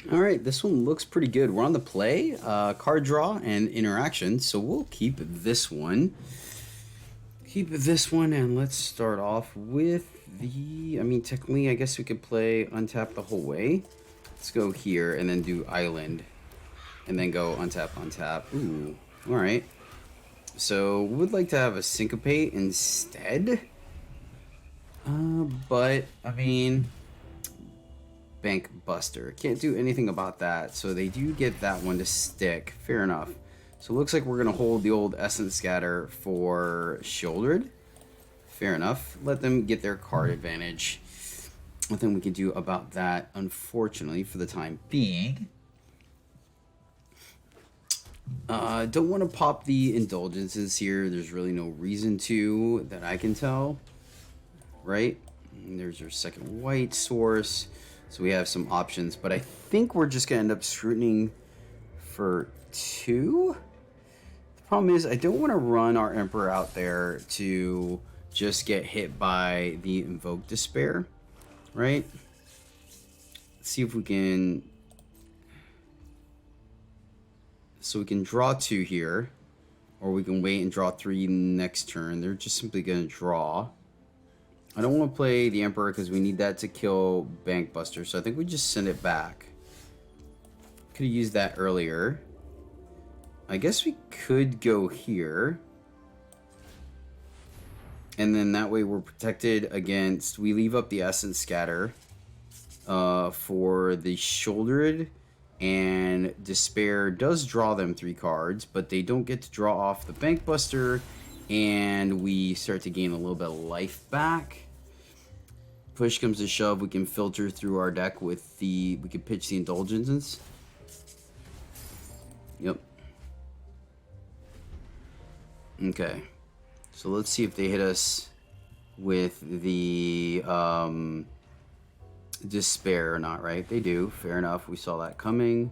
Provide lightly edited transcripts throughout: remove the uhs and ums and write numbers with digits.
All right, this one looks pretty good. We're on the play, card draw, and interaction. So we'll keep this one. Keep this one, and let's start off with the. I mean, technically, I guess we could play untap the whole way. Let's go here and then do island, and then go untap, untap. Ooh, all right. So we would like to have a syncopate instead. But I mean, Bank Buster. Can't do anything about that. So they do get that one to stick. Fair enough. So it looks like we're going to hold the old Essence Scatter for Shouldered. Fair enough. Let them get their card advantage. Nothing we can do about that, unfortunately, for the time being. Don't want to pop the Indulgences here. There's really no reason to, that I can tell. Right? And there's our second white source. So we have some options, but I think we're just going to end up scrutinizing for 2. The problem is I don't want to run our Emperor out there to just get hit by the Invoke Despair, right? Let's see if we can... So we can draw 2 here, or we can wait and draw 3 next turn. They're just simply going to draw. I don't want to play the Emperor because we need that to kill Bank Buster, so I think we just send it back. Could have used that earlier. I guess we could go here. And then that way we're protected against... We leave up the Essence Scatter for the Shouldered, and Despair does draw them 3 cards, but they don't get to draw off the Bank Buster, and we start to gain a little bit of life back. Push comes to shove, we can filter through our deck with the... We can pitch the Indulgences. Yep. Okay. So let's see if they hit us with the Despair or not, right? They do. Fair enough. We saw that coming.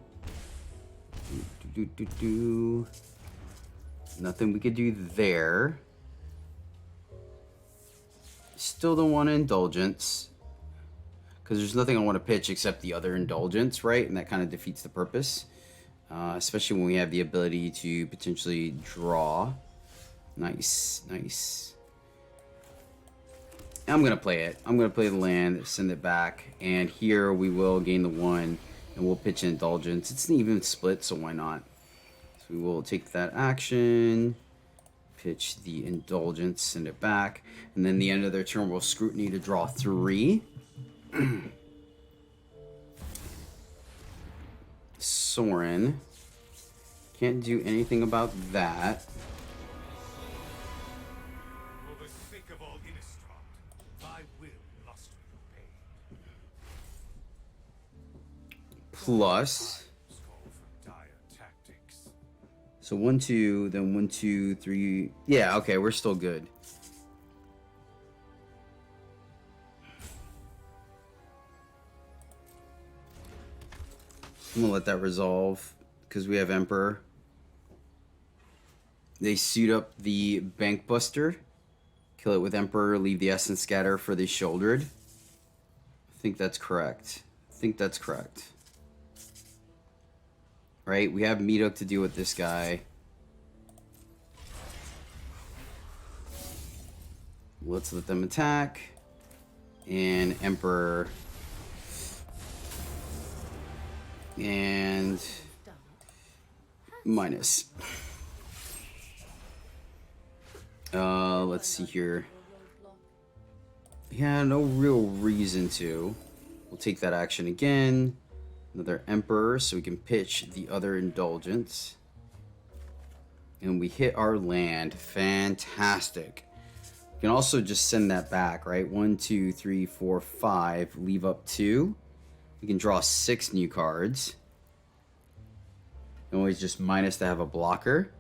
Nothing we could do there. Still don't want Indulgence, because there's nothing I want to pitch except the other Indulgence, right? And that kind of defeats the purpose, especially when we have the ability to potentially draw. Nice, nice. I'm going to play it. I'm going to play the land, send it back, and here we will gain the 1, and we'll pitch Indulgence. It's an even split, so why not? So we will take that action, pitch the Indulgence, send it back, and then the end of their turn we'll Scrutiny to draw 3. Soren. Can't do anything about that. Plus, so 1, 2, then 1, 2, 3. Yeah, okay, we're still good. I'm gonna let that resolve because we have Emperor. They suit up the Bank Buster, kill it with Emperor, leave the Essence Scatter for the Shouldered. I think that's correct. Right, we have Meadook to deal with this guy. Let's let them attack. And Emperor. And minus. Let's see here. Yeah, no real reason to. We'll take that action again. Another Emperor, so we can pitch the other Indulgence. And we hit our land. Fantastic. We can also just send that back, right? 1, 2, 3, 4, 5. Leave up 2. We can draw 6 new cards. And always just minus to have a blocker.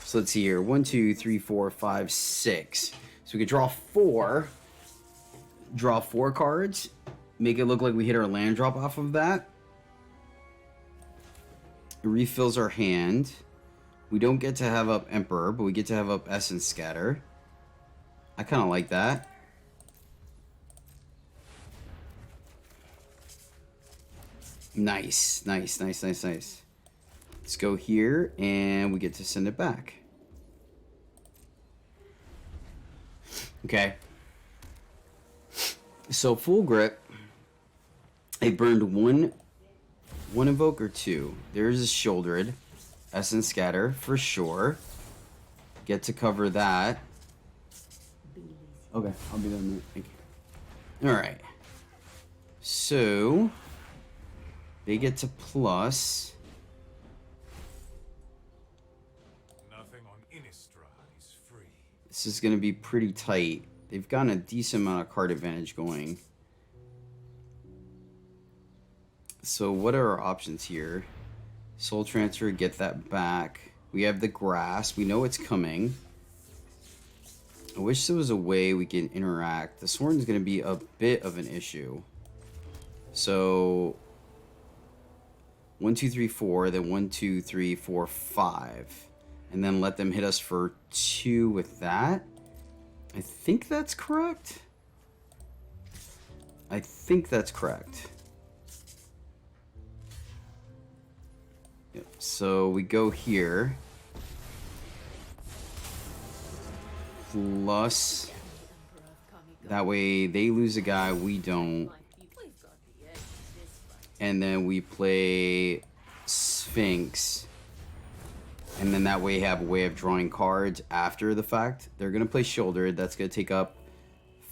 So let's see here. 1, 2, 3, 4, 5, 6. So we could draw 4. Draw 4 cards. Make it look like we hit our land drop off of that. It refills our hand. We don't get to have up Emperor, but we get to have up Essence Scatter. I kind of like that. Nice, nice, nice, nice, nice. Let's go here, and we get to send it back. Okay. So full grip. I burned one invoke or two. There's a Shouldered. Essence Scatter for sure. Get to cover that. Okay, I'll be there in a minute. Thank you. Alright. So they get to plus. Nothing on Innistrad is free. This is gonna be pretty tight. They've gotten a decent amount of card advantage going. So what are our options here? Soul Transfer, get that back. We have the grass. We know it's coming. I wish there was a way we can interact. The Sorin is going to be a bit of an issue. So 1, 2, 3, 4, then 1, 2, 3, 4, 5. And then let them hit us for 2 with that. I think that's correct. I think that's correct. Yep. So we go here. Plus, that way they lose a guy, we don't. And then we play Sphinx. And then that way we have a way of drawing cards after the fact. They're going to play Shouldered. That's going to take up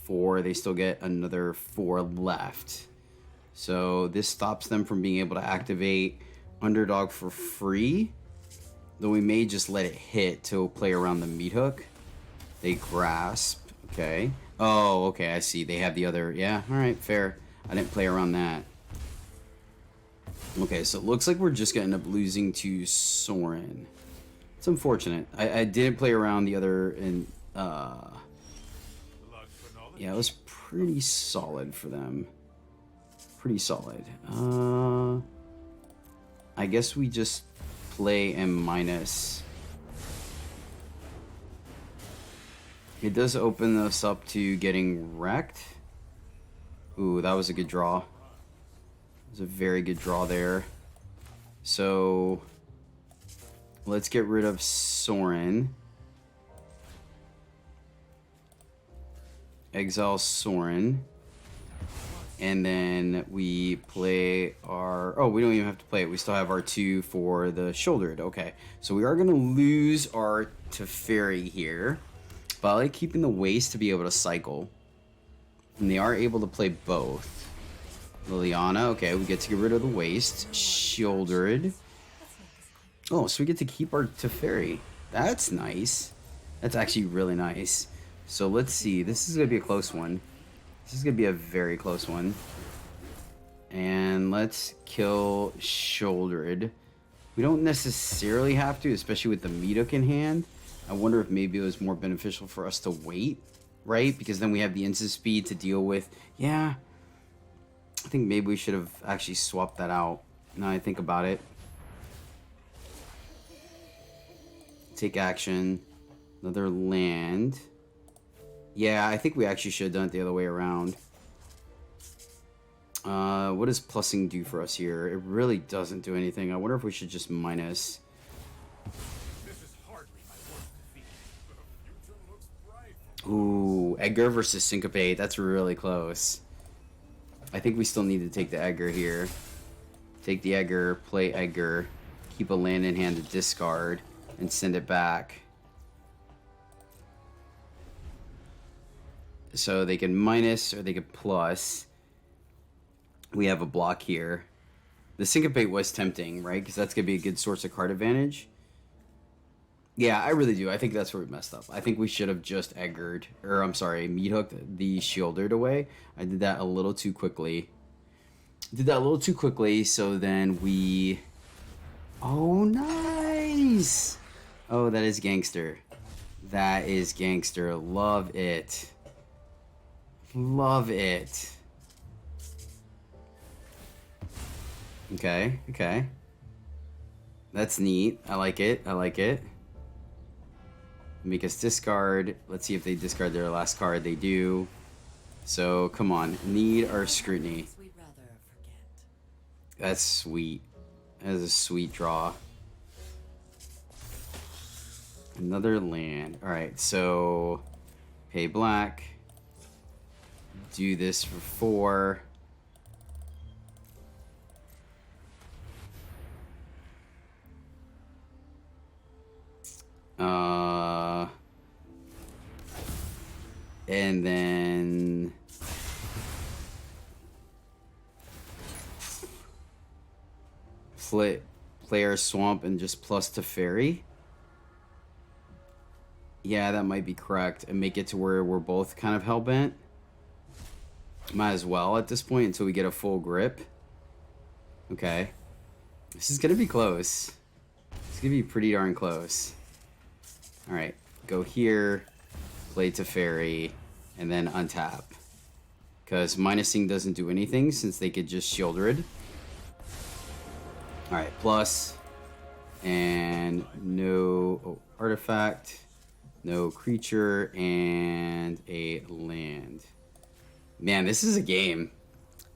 4. They still get another 4 left. So this stops them from being able to activate Underdog for free. Though we may just let it hit to play around the meat hook. They grasp. Okay. Oh, okay. I see. They have the other. Yeah. All right. Fair. I didn't play around that. Okay. So it looks like we're just going to end up losing to Sorin. It's unfortunate. I didn't play around the other. And yeah, it was pretty solid for them. Pretty solid. I guess we just play M minus. It does open us up to getting wrecked. Ooh, that was a good draw. It was a very good draw there. So let's get rid of Sorin. Exile Sorin. And then we play our... Oh, we don't even have to play it. We still have our 2 for the Shouldered. Okay. So we are going to lose our Teferi here. But I like keeping the waste to be able to cycle. And they are able to play both. Liliana. Okay, we get to get rid of the waste. Shouldered. Oh, so we get to keep our Teferi. That's nice. That's actually really nice. So let's see. This is going to be a close one. This is going to be a very close one. And let's kill Shouldered. We don't necessarily have to, especially with the meat hook in hand. I wonder if maybe it was more beneficial for us to wait, right? Because then we have the instant speed to deal with. Yeah. I think maybe we should have actually swapped that out. Now I think about it. Take action. Another land. Yeah, I think we actually should have done it the other way around. What does plussing do for us here? It really doesn't do anything. I wonder if we should just minus. Ooh, Edgar versus Syncopate. That's really close. I think we still need to take the Edgar here. Take the Edgar, play Edgar, keep a land in hand to discard, and send it back. So they can minus or they can plus. We have a block here. The Syncopate was tempting, right? Because that's going to be a good source of card advantage. Yeah, I really do. I think that's where we messed up. I think we should have just Edgared, or I'm sorry, meat hooked the Shouldered away. I did that a little too quickly. So then we... Oh, nice! Oh, that is gangster. That is gangster. Love it. Love it. Okay, okay. That's neat. I like it. I like it. Make us discard. Let's see if they discard their last card. They do. So, come on. Need our Scrutiny. That's sweet. That is a sweet draw. Another land. Alright, so pay black. Do this for 4. And then play our swamp and just plus Teferi. Yeah, that might be correct. And make it to where we're both kind of hellbent. Might as well at this point until we get a full grip. Okay. This is going to be close. It's going to be pretty darn close. Alright. Go here. Play Teferi. And then untap. Because minusing doesn't do anything since they could just Shieldred. Alright. Plus. And no artifact. No creature. And a land. Man, this is a game.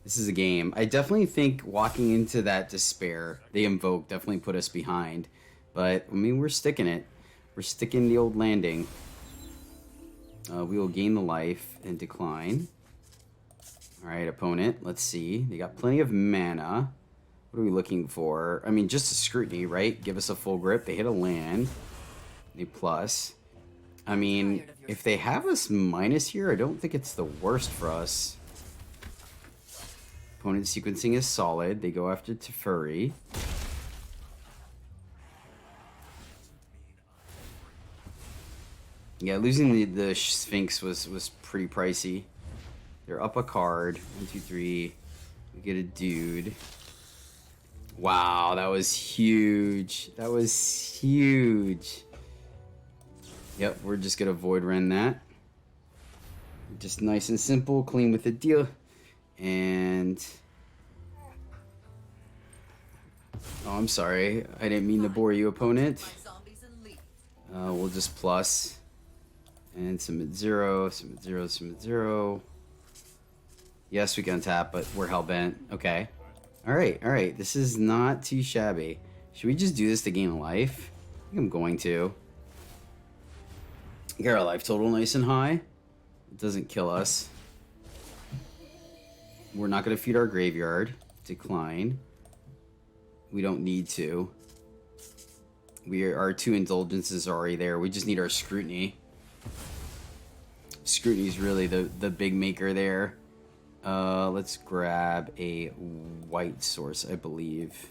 This is a game. I definitely think walking into that despair, the invoke definitely put us behind. But, I mean, we're sticking it. We're sticking the old landing. We will gain the life and decline. Alright, opponent. Let's see. They got plenty of mana. What are we looking for? I mean, just a scrutiny, right? Give us a full grip. They hit a land. A plus. I mean, if they have us minus here, I don't think it's the worst for us. Opponent sequencing is solid. They go after Teferi. Yeah, losing the Sphinx was pretty pricey. They're up a card. 1, 2, 3. We get a dude. Wow, that was huge. That was huge. Yep, we're just gonna void rend that. Just nice and simple, clean with the deal. And oh, I'm sorry. I didn't mean to bore you, opponent. We'll just plus. And submit 0, submit 0, submit 0. Yes, we can tap, but we're hellbent. Okay. Alright. This is not too shabby. Should we just do this to gain a life? I think I'm going to. Get our life total nice and high. It doesn't kill us. We're not going to feed our graveyard. Decline. We don't need to. Our 2 indulgences are already there. We just need our scrutiny. Scrutiny is really the big maker there. Let's grab a white source, I believe.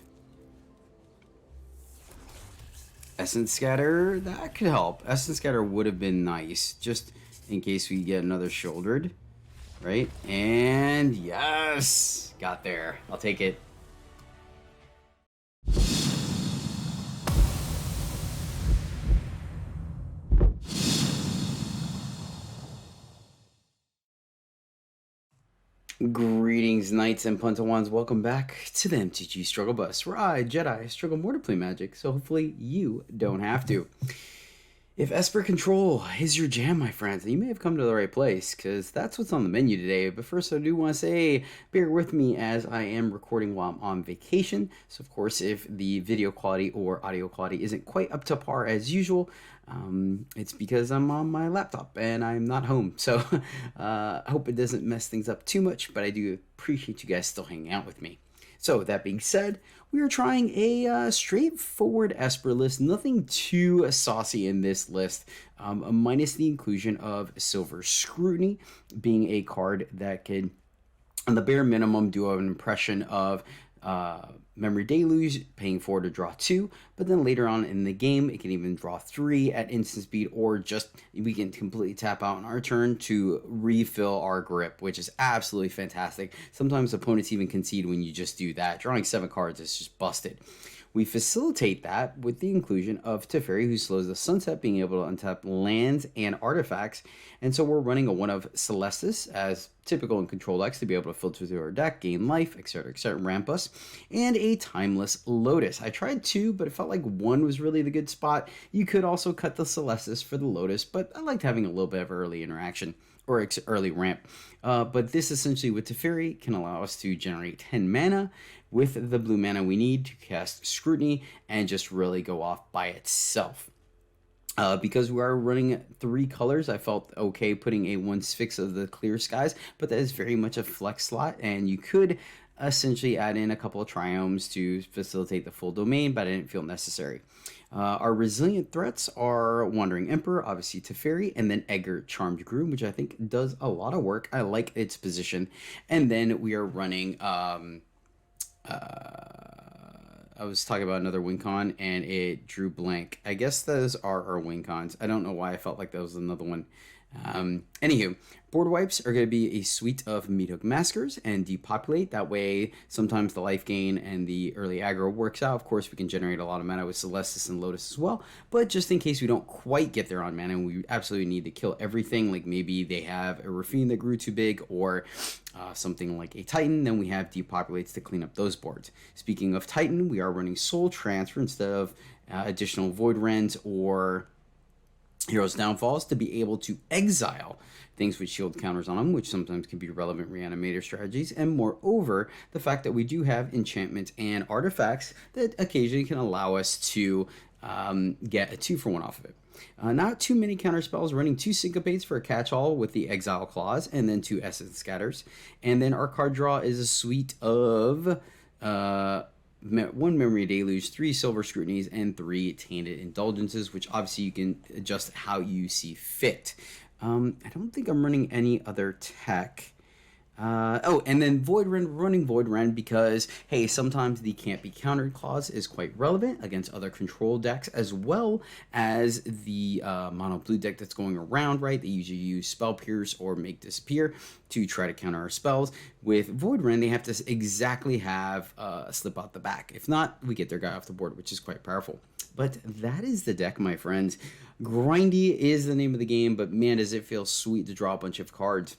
Essence Scatter, that could help. Essence Scatter would have been nice, just in case we get another Shouldered, right? And yes! Got there. I'll take it. Greetings, Knights and Puntawans. Welcome back to the MTG Struggle Bus, where I, Jedi, struggle more to play Magic, so hopefully you don't have to. If Esper Control is your jam, my friends, then you may have come to the right place, because that's what's on the menu today. But first, I do want to say, bear with me as I am recording while I'm on vacation. So, of course, if the video quality or audio quality isn't quite up to par as usual, it's because I'm on my laptop and I'm not home. So I hope it doesn't mess things up too much, but I do appreciate you guys still hanging out with me. So that being said, we are trying a straightforward Esper list, nothing too saucy in this list, minus the inclusion of Silver Scrutiny being a card that can, on the bare minimum, do an impression of Memory Deluge, paying 4 to draw 2, but then later on in the game, it can even draw 3 at instant speed, or just we can completely tap out on our turn to refill our grip, which is absolutely fantastic. Sometimes opponents even concede when you just do that. Drawing 7 cards is just busted. We facilitate that with the inclusion of Teferi, who slows the sunset, being able to untap lands and artifacts. And so we're running a one of Celestis as typical in Control decks to be able to filter through our deck, gain life, etc., ramp us, and a Timeless Lotus. I tried 2, but it felt like 1 was really the good spot. You could also cut the Celestis for the Lotus, but I liked having a little bit of early interaction. or early ramp. But this essentially with Teferi can allow us to generate 10 mana with the blue mana we need to cast Scrutiny and just really go off by itself. Because we are running 3 colors, I felt okay putting a 1/6 of the clear skies, but that is very much a flex slot, and you could essentially add in a couple of triomes to facilitate the full domain, but I didn't feel necessary. Our resilient threats are Wandering Emperor, obviously Teferi, and then Edgar Charmed Groom, which I think does a lot of work. I like its position. And then we are running I was talking about another win con and it drew blank. I guess those are our win cons. I don't know why I felt like that was another one. Anywho, board wipes are going to be a suite of Meathook Maskers and Depopulate. That way, sometimes the life gain and the early aggro works out. Of course, we can generate a lot of mana with Celestis and Lotus as well. But just in case we don't quite get there on mana and we absolutely need to kill everything, like maybe they have a Rafine that grew too big or something like a Titan, then we have Depopulates to clean up those boards. Speaking of Titan, we are running Soul Transfer instead of additional Void Rends or Hero's Downfalls to be able to exile things with shield counters on them, which sometimes can be relevant reanimator strategies, and moreover, the fact that we do have enchantments and artifacts that occasionally can allow us to get a 2-for-1 off of it. Not too many counter spells, running 2 Syncopates for a catch-all with the Exile Clause, and then 2 Essence Scatters. And then our card draw is a suite of 1 Memory Deluge, 3 Silver Scrutinies, and 3 Tainted Indulgences, which obviously you can adjust how you see fit. I don't think I'm running any other tech. And then running Void Rend because, hey, sometimes the can't be countered clause is quite relevant against other control decks, as well as the mono blue deck that's going around, right? They usually use Spell Pierce or Make Disappear to try to counter our spells. With Void Rend, they have to exactly have a slip out the back. If not, we get their guy off the board, which is quite powerful. But that is the deck, my friends. Grindy is the name of the game, but man, does it feel sweet to draw a bunch of cards.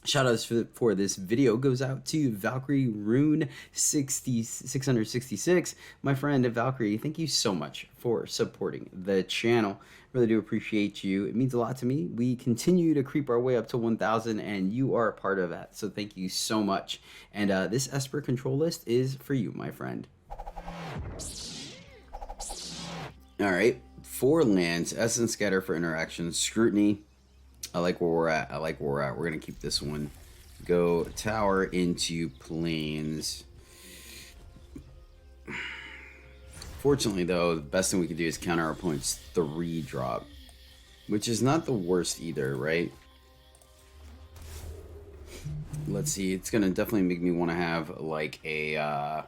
Shoutouts for this video goes out to Valkyrie Rune 666. My friend Valkyrie, thank you so much for supporting the channel. Really do appreciate you. It means a lot to me. We continue to creep our way up to 1,000 and you are a part of that. So thank you so much. And this Esper control list is for you, my friend. All right, 4 lands, Essence Scatter for interaction, Scrutiny. I like where we're at. We're going to keep this one. Go tower into plains. Fortunately, though, the best thing we can do is counter our opponent's 3-drop. Which is not the worst either, right? Let's see. It's going to definitely make me want to have, like, a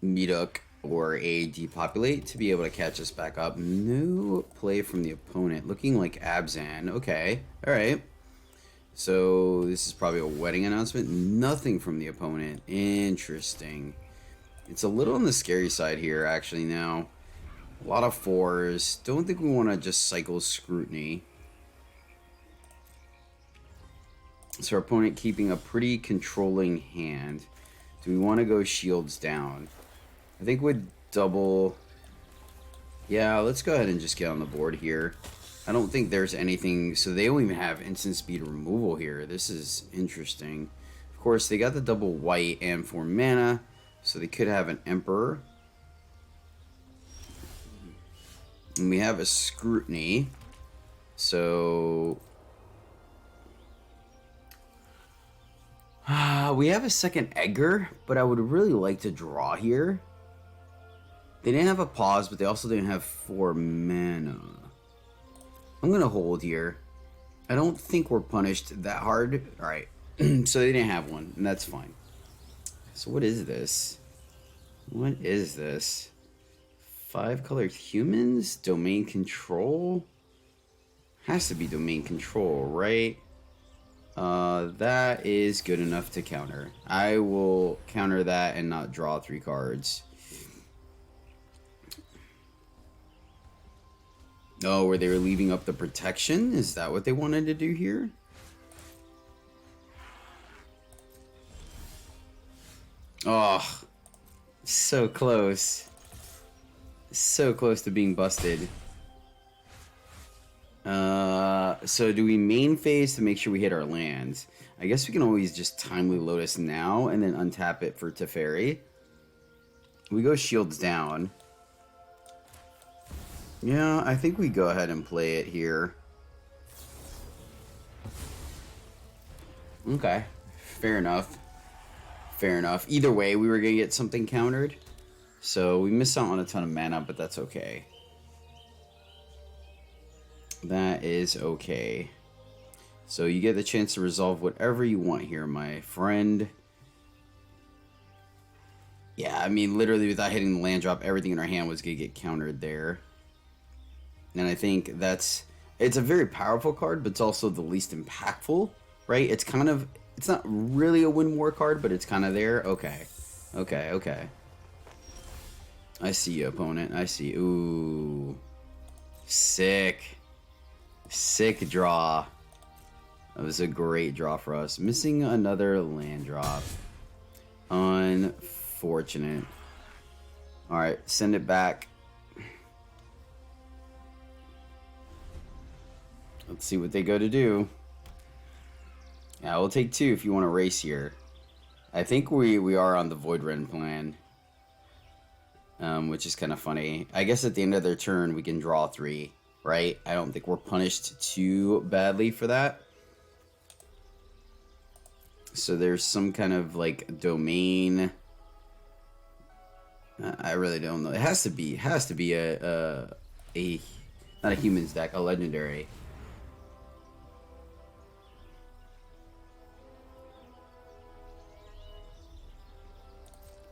Meathook or a Depopulate to be able to catch us back up. No play from the opponent. Looking like Abzan. Okay. Alright. So this is probably a wedding announcement. Nothing from the opponent. Interesting. It's a little on the scary side here, actually, now. A lot of 4s. Don't think we want to just cycle Scrutiny. So our opponent keeping a pretty controlling hand. Do we want to go shields down? I think we'd double. Yeah, let's go ahead and just get on the board here. I don't think there's anything. So they don't even have instant speed removal here. This is interesting. Of course, they got the double white and 4 mana. So they could have an Emperor. And we have a Scrutiny. So we have a second Edgar, but I would really like to draw here. They didn't have a pause, but they also didn't have 4 mana. I'm going to hold here. I don't think we're punished that hard. Alright, so they didn't have one, and that's fine. So what is this? What is this? 5-colored humans? Domain control? Has to be domain control, right? That is good enough to counter. I will counter that and not draw 3 cards. Oh, where they were leaving up the protection? Is that what they wanted to do here? Oh, so close. So close to being busted. So do we main phase to make sure we hit our lands? I guess we can always just Timely Lotus now and then untap it for Teferi. We go shields down. Yeah, I think we go ahead and play it here. Okay, fair enough. Fair enough. Either way, we were going to get something countered. So we missed out on a ton of mana, but that's okay. That is okay. So you get the chance to resolve whatever you want here, my friend. Yeah, I mean, literally without hitting the land drop, everything in our hand was going to get countered there. And I think it's a very powerful card, but it's also the least impactful, right? It's not really a win war card, but it's kind of there. Okay. Okay. I see you, opponent. I see. Ooh. Sick. Sick draw. That was a great draw for us. Missing another land drop. Unfortunate. Alright, send it back. Let's see what they go to do. Yeah, we'll take 2 if you want to race here. I think we are on the Void Ren plan. Which is kind of funny. I guess at the end of their turn, we can draw 3, right? I don't think we're punished too badly for that. So there's some kind of, like, domain. I really don't know. It has to be a not a humans deck, a legendary.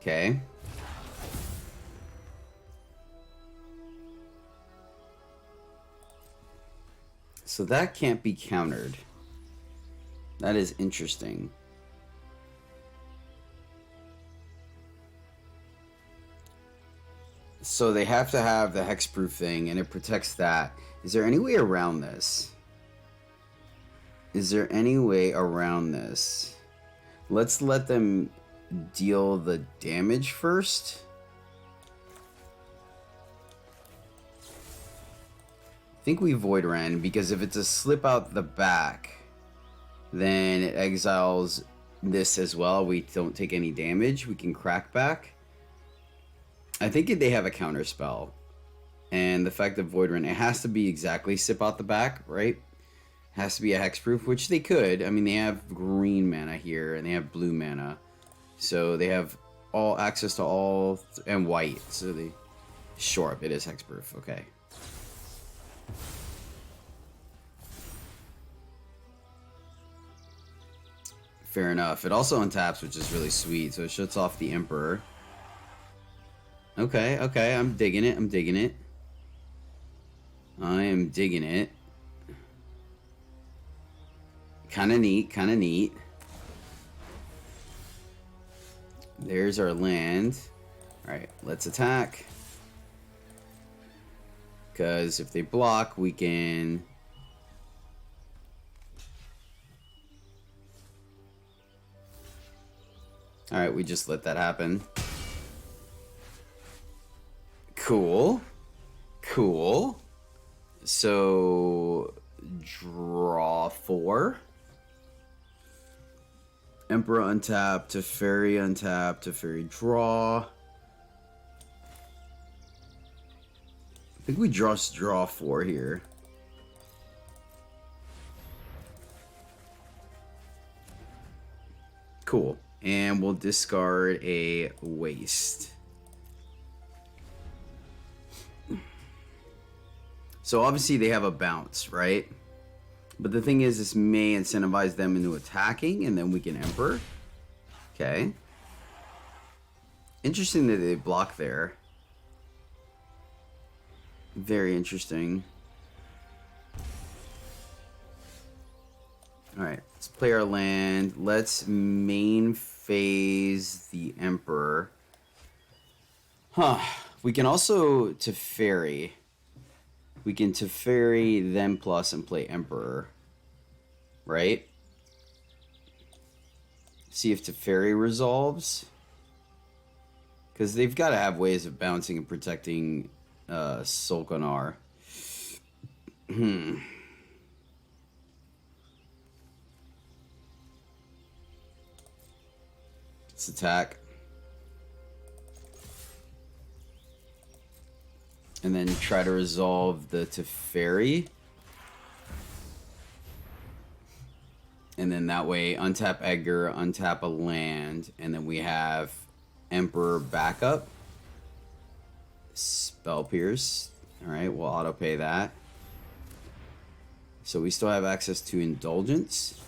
Okay. So that can't be countered. That is interesting. So they have to have the hexproof thing, and it protects that. Is there any way around this? Is there any way around this? Let's let them deal the damage first. I think we Void Ren, because if it's a slip out the back, then it exiles this as well. We don't take any damage. We can crack back. I think they have a counter spell. And the fact that Void Ren, it has to be exactly sip out the back, right? It has to be a hexproof, which they could. I mean, they have green mana here, and they have blue mana. So they have all access to all, and white. So they, sure, it is hexproof, okay. Fair enough. It also untaps, which is really sweet. So it shuts off the Emperor. Okay, I'm digging it. I am digging it. Kinda neat. There's our land. Alright, let's attack. Because if they block, we can... Alright, we just let that happen. Cool. So, draw 4. Emperor untap, Teferi untap, Teferi draw. I think we just draw 4 here. Cool. And we'll discard a waste. So obviously they have a bounce, right? But the thing is, this may incentivize them into attacking, and then we can Emperor. Okay. Interesting that they block there. Very interesting. Alright, let's play our land. Let's main phase the Emperor. Huh. We can also Teferi. We can Teferi, then plus, and play Emperor. Right? See if Teferi resolves. Because they've got to have ways of bouncing and protecting Solkanar. Let's attack. And then try to resolve the Teferi. And then that way, untap Edgar, untap a land, and then we have Emperor backup. Spell Pierce. Alright, we'll auto pay that. So we still have access to Indulgence.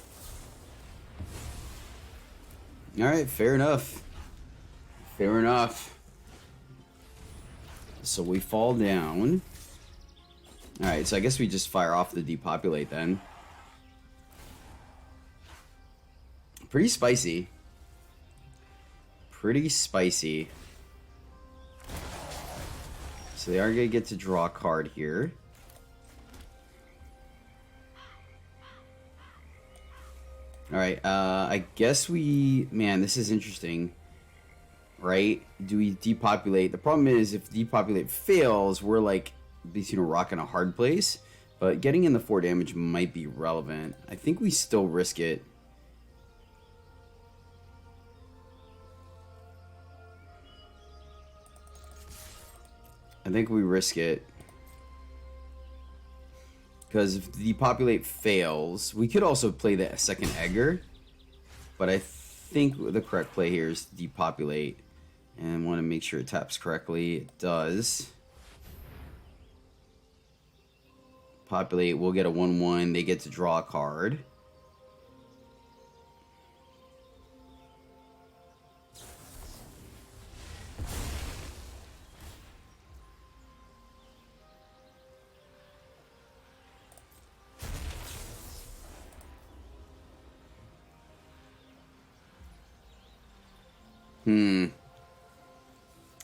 Alright, fair enough. Fair enough. So we fall down. Alright, so I guess we just fire off the depopulate then. Pretty spicy. Pretty spicy. So they are going to get to draw a card here. Alright, I guess we... Man, this is interesting. Right? Do we depopulate? The problem is, if depopulate fails, we're like between a rock and a hard place. But getting in the 4 damage might be relevant. I think we still risk it. I think we risk it. Because if depopulate fails, we could also play the second Edgar. But I think the correct play here is depopulate. And want to make sure it taps correctly. It does. Populate, we'll get a 1/1. They get to draw a card.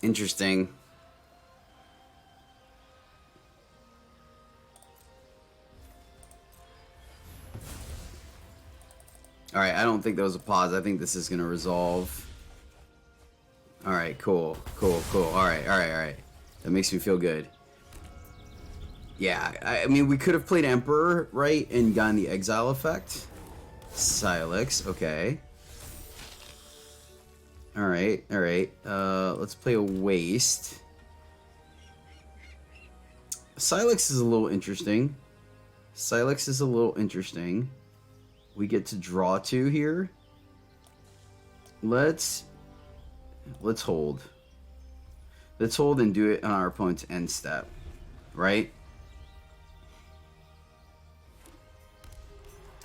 Interesting. Alright, I don't think that was a pause. I think this is going to resolve. Alright, cool. Cool, cool. Alright, alright, alright. That makes me feel good. Yeah, I mean, we could have played Emperor, right? And gotten the exile effect. Silex, okay. Alright, alright. Let's play a waste. Silex is a little interesting. Silex is a little interesting. We get to draw 2 here. Let's hold. Let's hold and do it on our opponent's end step. Right?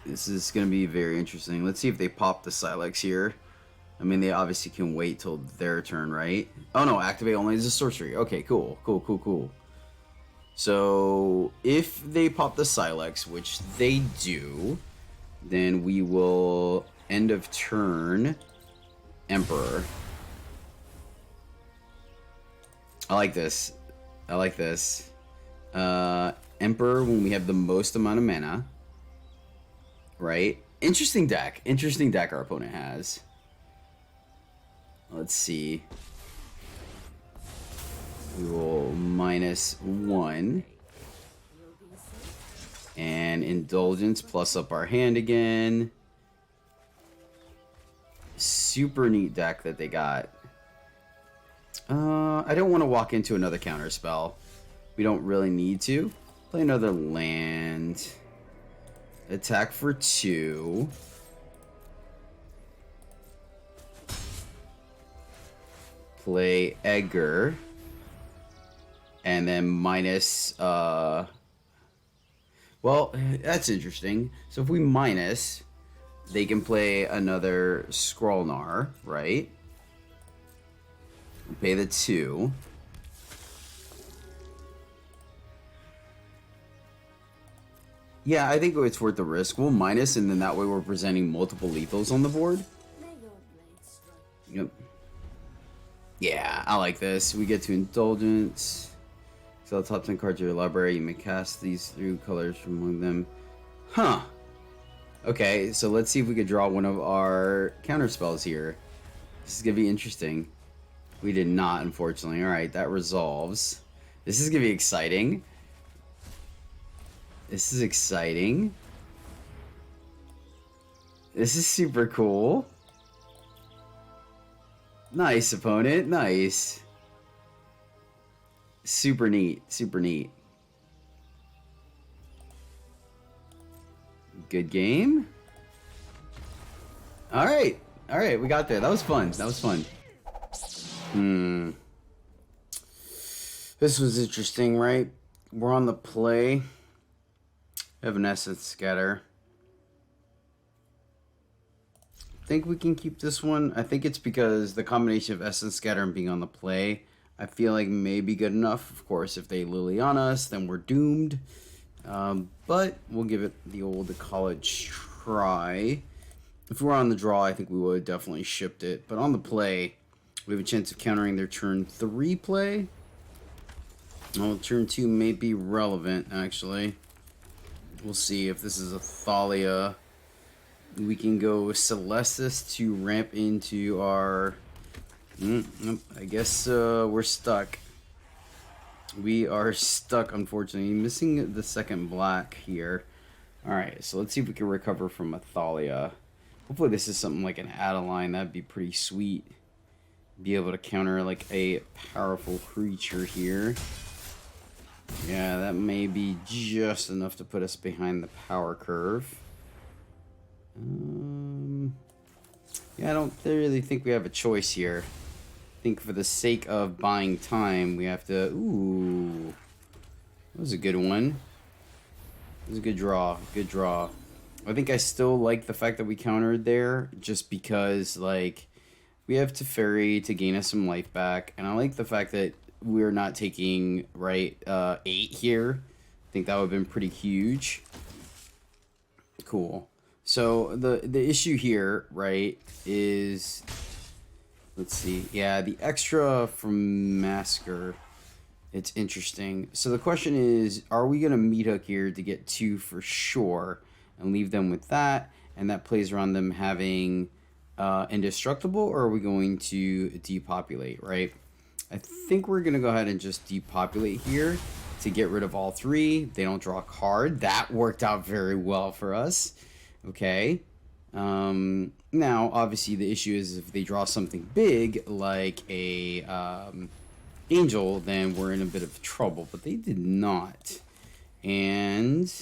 This is going to be very interesting. Let's see if they pop the Silex here. I mean, they obviously can wait till their turn, right? Oh no, activate only as a sorcery. Okay, cool, cool, cool, cool. So, if they pop the Silex, which they do, then we will end of turn Emperor. I like this. I like this. Emperor when we have the most amount of mana. Right? Interesting deck. Interesting deck our opponent has. Let's see. We will -1. And Indulgence plus up our hand again. Super neat deck that they got. I don't want to walk into another counter spell. We don't really need to. Play another land. Attack for 2. Play Edgar. And then minus, well, that's interesting. So if we minus, they can play another Scrollnar, right? Pay the 2. Yeah, I think it's worth the risk. We'll minus, and then that way we're presenting multiple lethals on the board. Yep. Yeah, I like this. We get to Indulgence. Sell top 10 cards of your library. You may cast these through colors from among them. Huh. Okay, so let's see if we could draw one of our counter spells here. This is going to be interesting. We did not, unfortunately. Alright, that resolves. This is going to be exciting. This is exciting. This is super cool. Nice, opponent. Nice. Super neat. Super neat. Good game. All right. All right, we got there. That was fun. That was fun. This was interesting, right? We're on the play. We have an essence scatter. I think we can keep this one. I think it's because the combination of essence scatter and being on the play, I feel like may be good enough. Of course, if they Lily on us, then we're doomed. But we'll give it the old college try. If we were on the draw, I think we would have definitely shipped it. But on the play, we have a chance of countering their turn 3 play. Well, turn 2 may be relevant, actually. We'll see if this is a Thalia. We can go Celestis to ramp into our... I guess we're stuck. We are stuck, unfortunately. Missing the second black here. Alright, so let's see if we can recover from a Thalia. Hopefully this is something like an Adeline. That'd be pretty sweet. Be able to counter like a powerful creature here. Yeah, that may be just enough to put us behind the power curve. Yeah, I don't really think we have a choice here. I think for the sake of buying time, we have to... Ooh. That was a good one. It was a good draw. Good draw. I think I still like the fact that we countered there, just because, like, we have Teferi to gain us some life back, and I like the fact that we're not taking, right, 8 here. I think that would have been pretty huge. Cool. So, the issue here, right, is... Let's see. Yeah, the extra from Masker. It's interesting. So the question is, are we going to meat hook here to get 2 for sure and leave them with that? And that plays around them having indestructible, or are we going to depopulate, right? I think we're going to go ahead and just depopulate here to get rid of all 3. They don't draw a card. That worked out very well for us. Okay. Now, obviously, the issue is if they draw something big, like a Angel, then we're in a bit of trouble. But they did not. And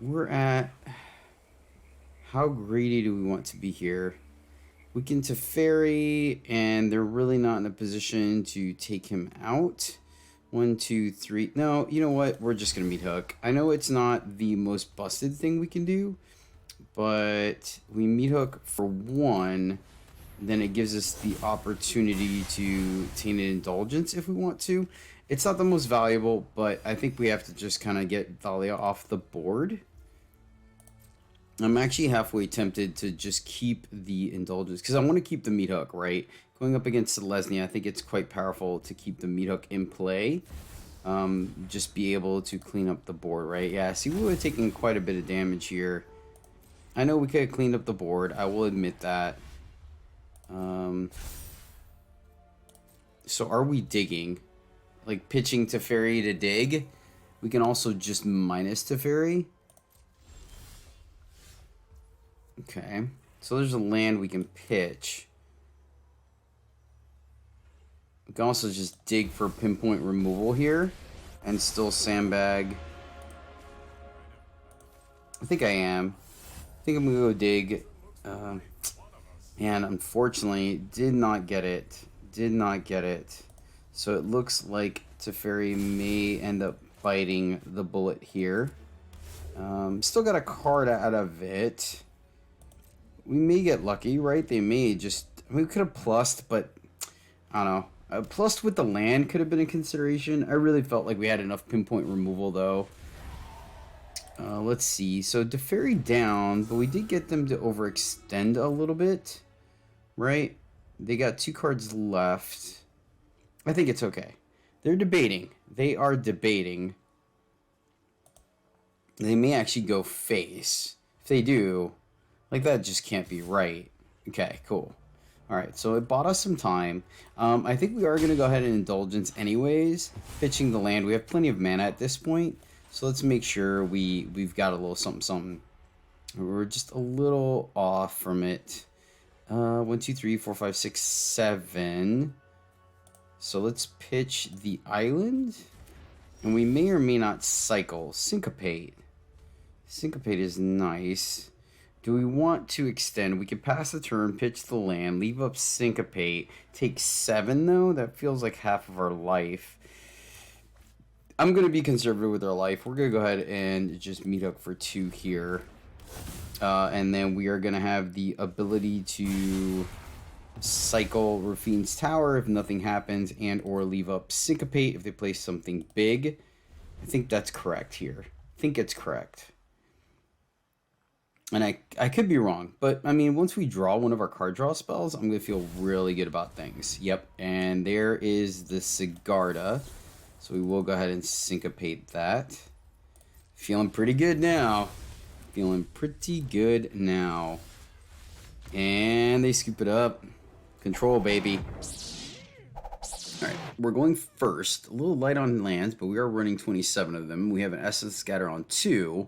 we're at... How greedy do we want to be here? We can Teferi, and they're really not in a position to take him out. 1, 2, 3. No, you know what? We're just going to meat hook. I know it's not the most busted thing we can do, but we meat hook for 1. Then it gives us the opportunity to Tainted Indulgence if we want to. It's not the most valuable, but I think we have to just kind of get Thalia off the board. I'm actually halfway tempted to just keep the Indulgence, because I want to keep the meat hook, right? Going up against Selesnya, I think it's quite powerful to keep the meat hook in play. Just be able to clean up the board, right? Yeah, see, we would have taken quite a bit of damage here. I know we could have cleaned up the board. I will admit that. So are we digging? Like pitching Teferi to dig? We can also just minus Teferi. Okay. So there's a land we can pitch. We can also just dig for pinpoint removal here and still sandbag. I think I am. I think I'm going to go dig. And unfortunately, did not get it. Did not get it. So it looks like Teferi may end up biting the bullet here. Still got a card out of it. We may get lucky, right? They may just... we could have plussed, but... I don't know. Plussed with the land could have been a consideration. I really felt like we had enough pinpoint removal, though. Let's see. So, Teferi down, but we did get them to overextend a little bit. Right? They got 2 cards left. I think it's okay. They're debating. They are debating. They may actually go face. If they do... like, that just can't be right. Okay, cool. Alright, so it bought us some time. I think we are going to go ahead and Indulgence anyways. Pitching the land. We have plenty of mana at this point. So let's make sure we've got a little something something. We're just a little off from it. 1, 2, 3, 4, 5, 6, 7. So let's pitch the island. And we may or may not cycle. Syncopate. Syncopate is nice. Do we want to extend? We could pass the turn, pitch the land, leave up Syncopate. Take 7, though? That feels like half of our life. I'm going to be conservative with our life. We're going to go ahead and just meet up for 2 here. And then we are going to have the ability to cycle Rafine's Tower if nothing happens, and or leave up Syncopate if they play something big. I think that's correct here. I think it's correct. And I could be wrong, but I mean, once we draw one of our card draw spells, I'm going to feel really good about things. Yep, and there is the Sigarda. So we will go ahead and syncopate that. Feeling pretty good now. Feeling pretty good now. And they scoop it up. Control, baby. Alright, we're going first. A little light on lands, but we are running 27 of them. We have an Essence Scatter on 2.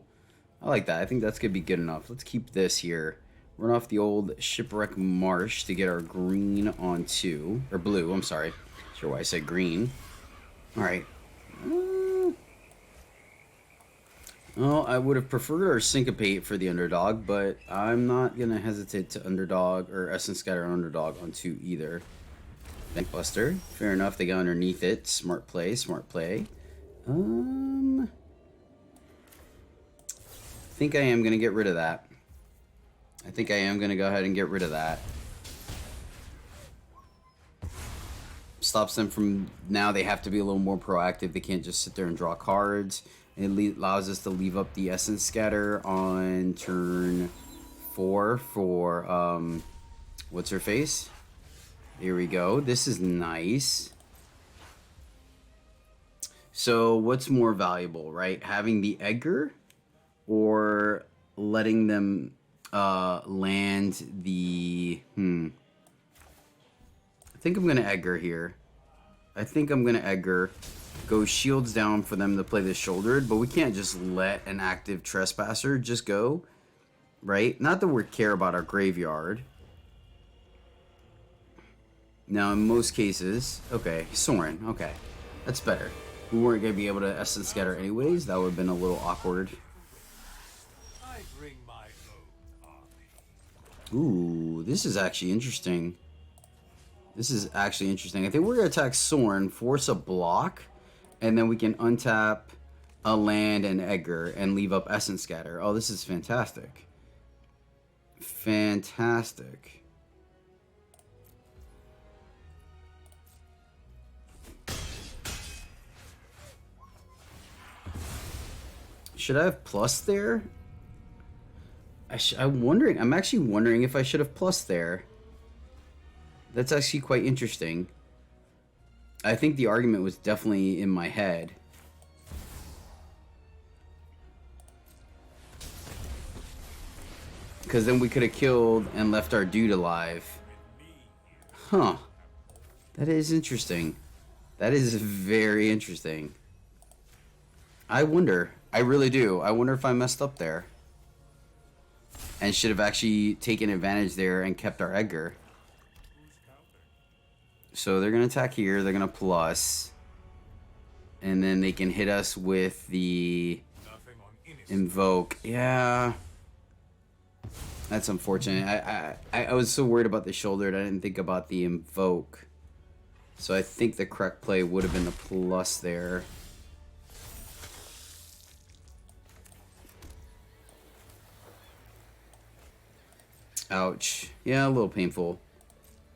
I like that. I think that's going to be good enough. Let's keep this here. Run off the old Shipwreck Marsh to get our green on 2. Or blue, I'm sorry. Not sure why I said green. Alright. Well, I would have preferred our Syncopate for the underdog, but I'm not going to hesitate to underdog or Essence Scatter underdog on 2 either. Buster. Fair enough, they got underneath it. Smart play, smart play. I think I am going to get rid of that. I think I am going to go ahead and get rid of that. Stops them from, now they have to be a little more proactive. They can't just sit there and draw cards. And it allows us to leave up the Essence Scatter on turn 4 for, what's her face? Here we go. This is nice. So what's more valuable, right? Having the Edgar or letting them land the... I think I'm going to Edgar here. I think I'm going to Edgar. Go shields down for them to play the shouldered, but we can't just let an active Trespasser just go, right? Not that we care about our graveyard. Now, in most cases... Okay, Sorin. Okay. That's better. We weren't going to be able to Essence Scatter anyways. That would have been a little awkward. I bring my own army. Ooh, this is actually interesting. This is actually interesting. I think we're going to attack Sorin, force a block, and then we can untap a land and Edgar and leave up Essence Scatter. Oh, this is fantastic. Fantastic. Should I have plus there? I'm actually wondering if I should have plus there. That's actually quite interesting. I think the argument was definitely in my head. Because then we could have killed and left our dude alive. Huh. That is interesting. That is very interesting. I wonder. I really do. I wonder if I messed up there. And should have actually taken advantage there and kept our Edgar. So they're going to attack here. They're going to plus. And then they can hit us with the invoke. Yeah. That's unfortunate. I was so worried about the shouldered. I didn't think about the invoke. So I think the correct play would have been the plus there. Ouch. Yeah, a little painful.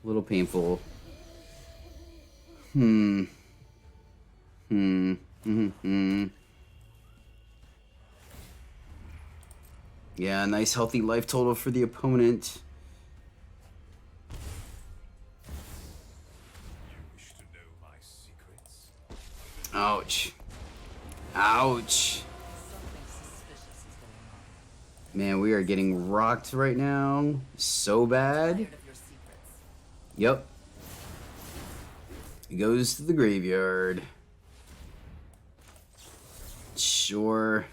A little painful. Yeah, nice healthy life total for the opponent. You wish to know my secrets? Ouch. Ouch. Man, we are getting rocked right now. So bad. Yep. He goes to the graveyard. Sure.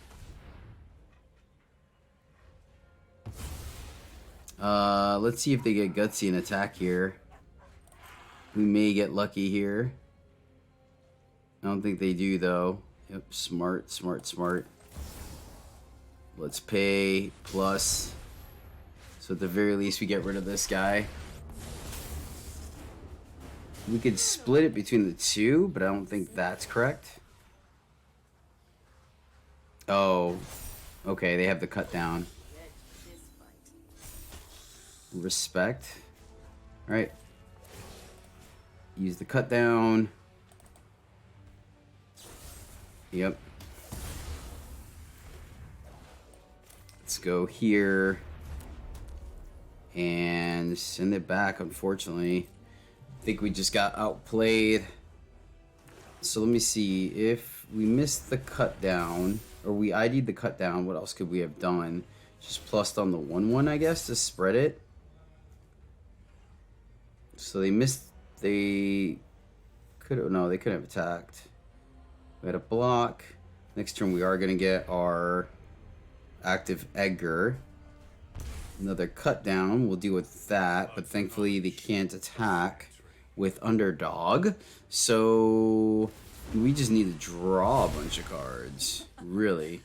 Let's see if they get gutsy and attack here. We may get lucky here. I don't think they do, though. Yep, smart, smart, smart. Let's pay plus. So at the very least, we get rid of this guy. We could split it between the two, but I don't think that's correct. Oh, okay, they have the cut down. Respect. All right. Use the cut down. Yep. Let's go here and send it back. Unfortunately, I think we just got outplayed. So let me see if we missed the cut down, or we ID'd the cut down. What else could we have done? Just plussed on the 1/1, I guess, to spread it. So they missed. They could have, no, they couldn't have attacked. We had a block. Next turn we are going to get our active Edgar. Another cut down. We'll deal with that, but thankfully they can't attack with underdog. So we just need to draw a bunch of cards, really.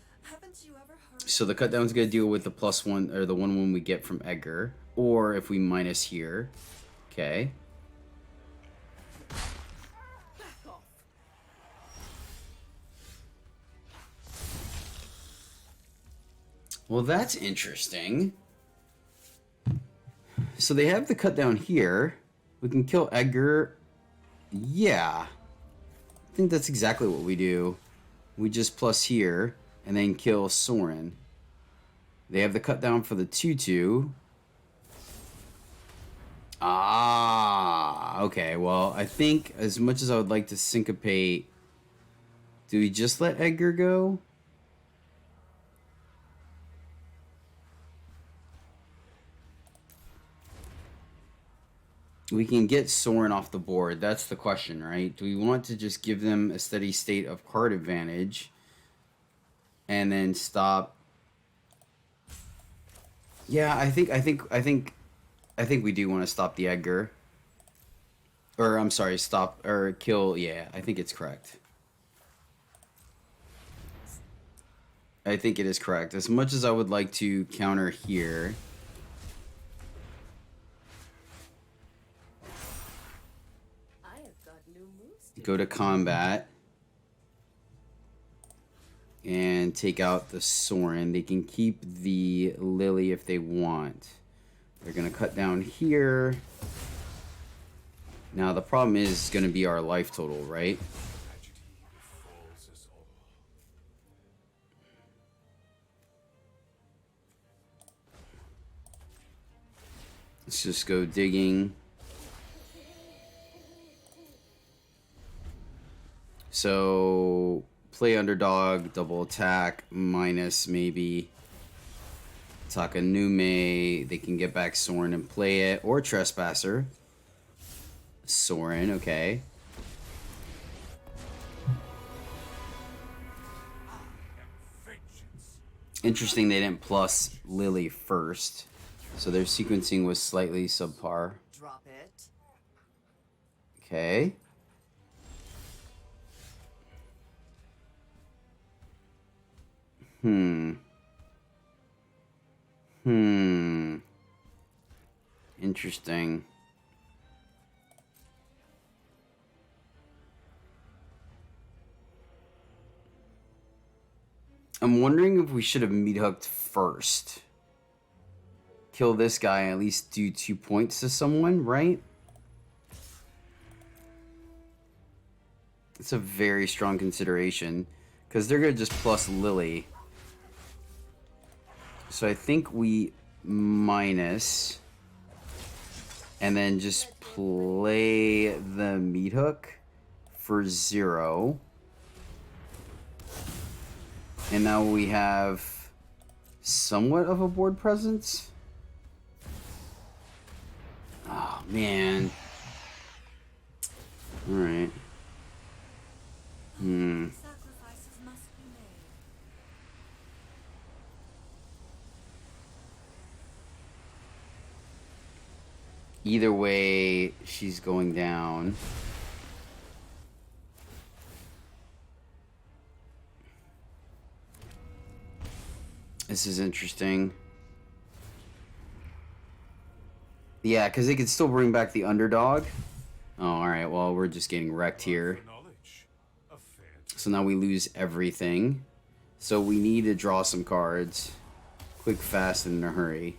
So the cut down's going to deal with the +1 or the 1/1 we get from Edgar, or if we minus here. Okay. Well, that's interesting. So they have the cut down here. We can kill Edgar. Yeah. I think that's exactly what we do. We just plus here and then kill Soren. They have the cut down for the 2/2. Ah, okay. Well, I think as much as I would like to syncopate, do we just let Edgar go? We can get Soren off the board. That's the question, right? Do we want to just give them a steady state of card advantage and then stop? Yeah, I think we do want to stop the Edgar. Or I'm sorry, stop or kill. Yeah, I think it's correct. I think it is correct. As much as I would like to counter here, go to combat and take out the Soren. They can keep the Lily if they want. They're gonna cut down here. Now the problem is gonna be our life total, right? Let's just go digging. So play underdog, double attack, minus maybe Takanume. They can get back Soren and play it, or Trespasser. Soren, okay. Interesting they didn't plus Lily first. So their sequencing was slightly subpar. Drop it. Okay. Interesting. I'm wondering if we should have meat hooked first. Kill this guy and at least do 2 points to someone, right? It's a very strong consideration because they're going to just plus Lily. So I think we minus and then just play the meat hook for 0. And now we have somewhat of a board presence. Oh, man. All right. Sacrifices must be made. Either way, she's going down. This is interesting. Yeah, because they could still bring back the underdog. Oh, alright, well, we're just getting wrecked here. So now we lose everything. So we need to draw some cards. Quick, fast, and in a hurry.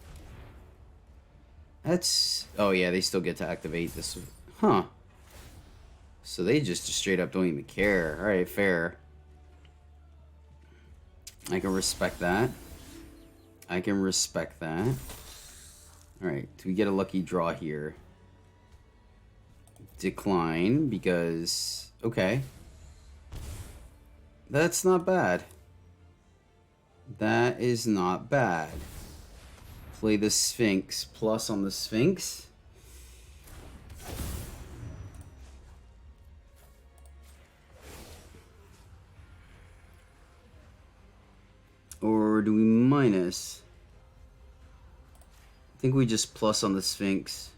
That's... Oh, yeah, they still get to activate this. Huh. So they just straight up don't even care. Alright, fair. I can respect that. I can respect that. Alright, do we get a lucky draw here? Decline, because... Okay. That's not bad. That is not bad. Play the Sphinx. Plus on the Sphinx. Or do we minus? I think we just plus on the Sphinx.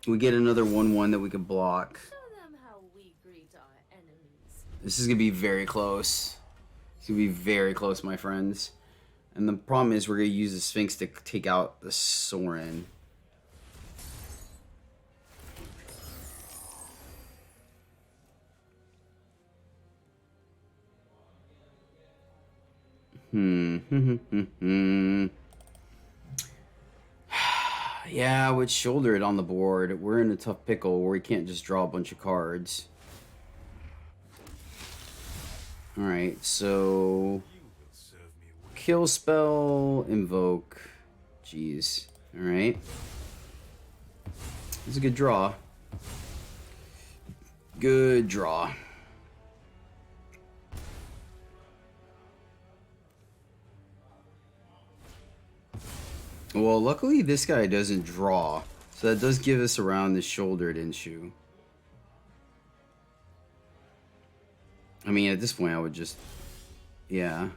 We get another 1/1 that we could block. Show them how we greet our enemies. This is going to be very close. It's going to be very close, my friends. And the problem is we're going to use the Sphinx to take out the Sorin. Yeah, I would shoulder it on the board. We're in a tough pickle where we can't just draw a bunch of cards. Alright, so... Kill spell, invoke. Jeez. Alright. It's a good draw. Good draw. Well, luckily this guy doesn't draw. So that does give us around the shouldered issue. I mean, at this point I would just... Yeah.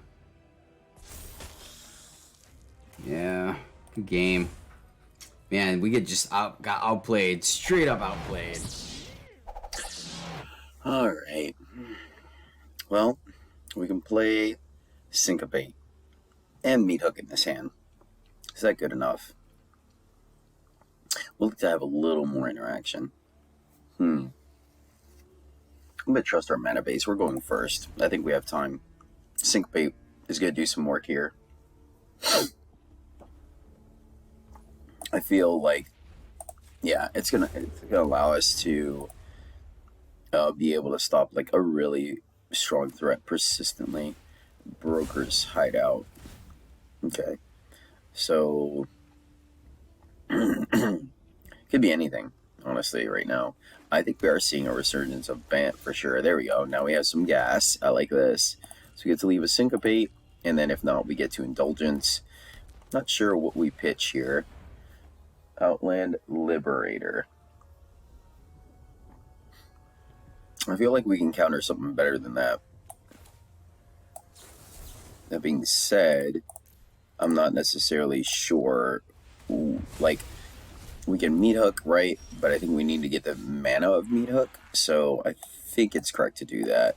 Yeah. Good game. Man, we got outplayed. Straight up outplayed. Alright. Well, we can play Syncopate and Meat Hook in this hand. Is that good enough? We'll look to have a little more interaction. I'm going to trust our mana base. We're going first. I think we have time. Syncopate is going to do some work here. I feel like, yeah, it's gonna allow us to be able to stop like a really strong threat persistently. Broker's Hideout. Okay. So, could be anything, honestly, right now. I think we are seeing a resurgence of Bant for sure. There we go. Now we have some gas. I like this. So we get to leave a Syncopate, and then if not, we get to Indulgence. Not sure what we pitch here. Outland Liberator. I feel like we can counter something better than that. That being said, I'm not necessarily sure. Like, we can Meat Hook, right? But I think we need to get the mana of Meat Hook. So I think it's correct to do that.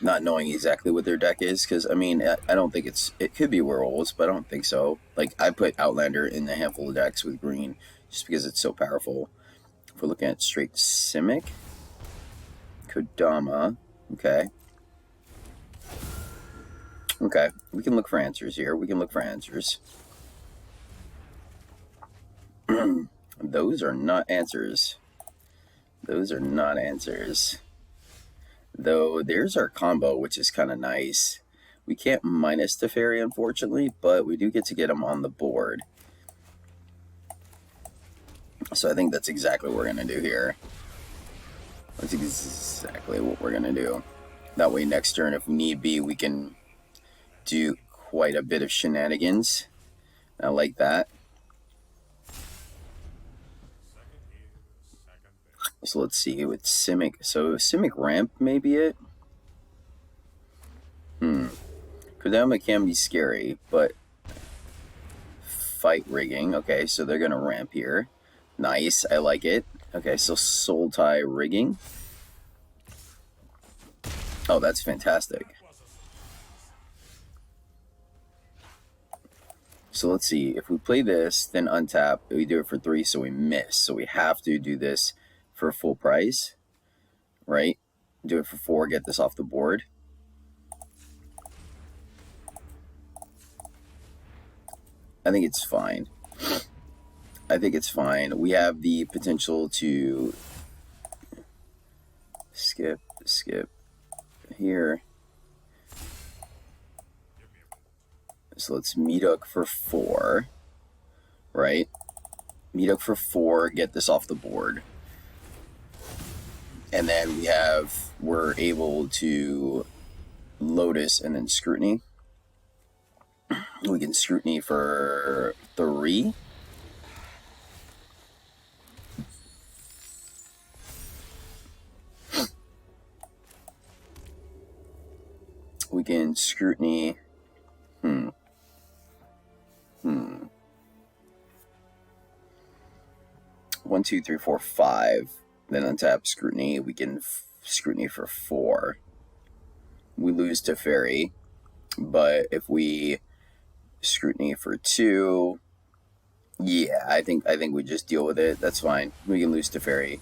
Not knowing exactly what their deck is, because I mean, I don't think it could be werewolves, but I don't think so. Like, I put Outlander in a handful of decks with green just because it's so powerful. If we're looking at straight Simic, Kodama, okay. Okay, we can look for answers here. We can look for answers. Those are not answers. Those are not answers. Though, there's our combo, which is kind of nice. We can't minus Teferi, unfortunately, but we do get to get them on the board. So I think that's exactly what we're going to do here. That's exactly what we're going to do. That way, next turn, if need be, we can do quite a bit of shenanigans. I like that. So let's see with Simic. So Simic Ramp may be it. Kodama can be scary, but fight rigging. Okay, so they're gonna ramp here. Nice, I like it. Okay, so soul tie rigging. Oh, that's fantastic. So let's see, if we play this, then untap, we do it for 3, so we miss. So we have to do this for full price, right? Do it for 4, get this off the board. I think it's fine. I think it's fine. We have the potential to skip here. So let's Meathook for 4, right? Meathook for 4, get this off the board. And then we're able to Lotus and then Scrutiny. We can Scrutiny for 3. We can Scrutiny. 1, 2, 3, 4, 5. Then untap Scrutiny. We can Scrutiny for 4. We lose to Fairy, but if we Scrutiny for 2, yeah, I think we just deal with it. That's fine. We can lose to Fairy.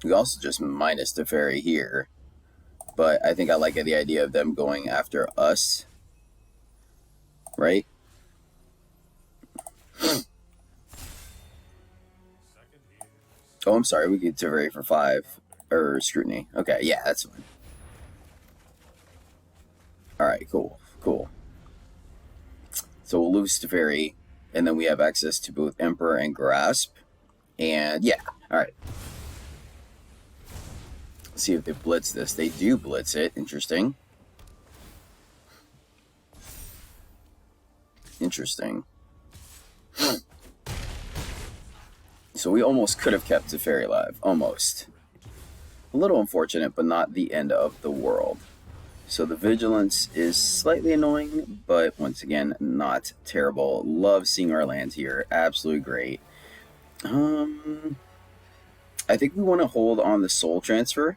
We also just minus the Fairy here, but I think I like the idea of them going after us, right? Oh, I'm sorry. We get to Fairy for 5 or Scrutiny. Okay, yeah, that's fine. All right, cool. So we'll lose to Fairy, and then we have access to both Emperor and Grasp, and yeah, all right. Let's see if they blitz this. They do blitz it. Interesting. So we almost could have kept Teferi alive. Almost. A little unfortunate, but not the end of the world. So the Vigilance is slightly annoying, but once again, not terrible. Love seeing our lands here. Absolutely great. I think we want to hold on the Soul Transfer.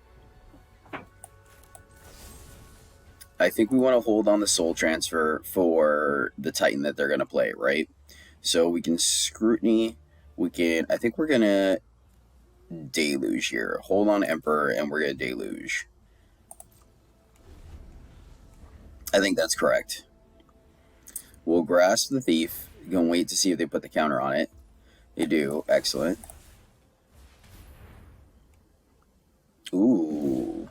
For the Titan that they're going to play, right? So we can Scrutiny. I think we're going to Deluge here. Hold on Emperor, and we're going to Deluge. I think that's correct. We'll Grasp the Thief. You're going to wait to see if they put the counter on it. They do. Excellent. Ooh.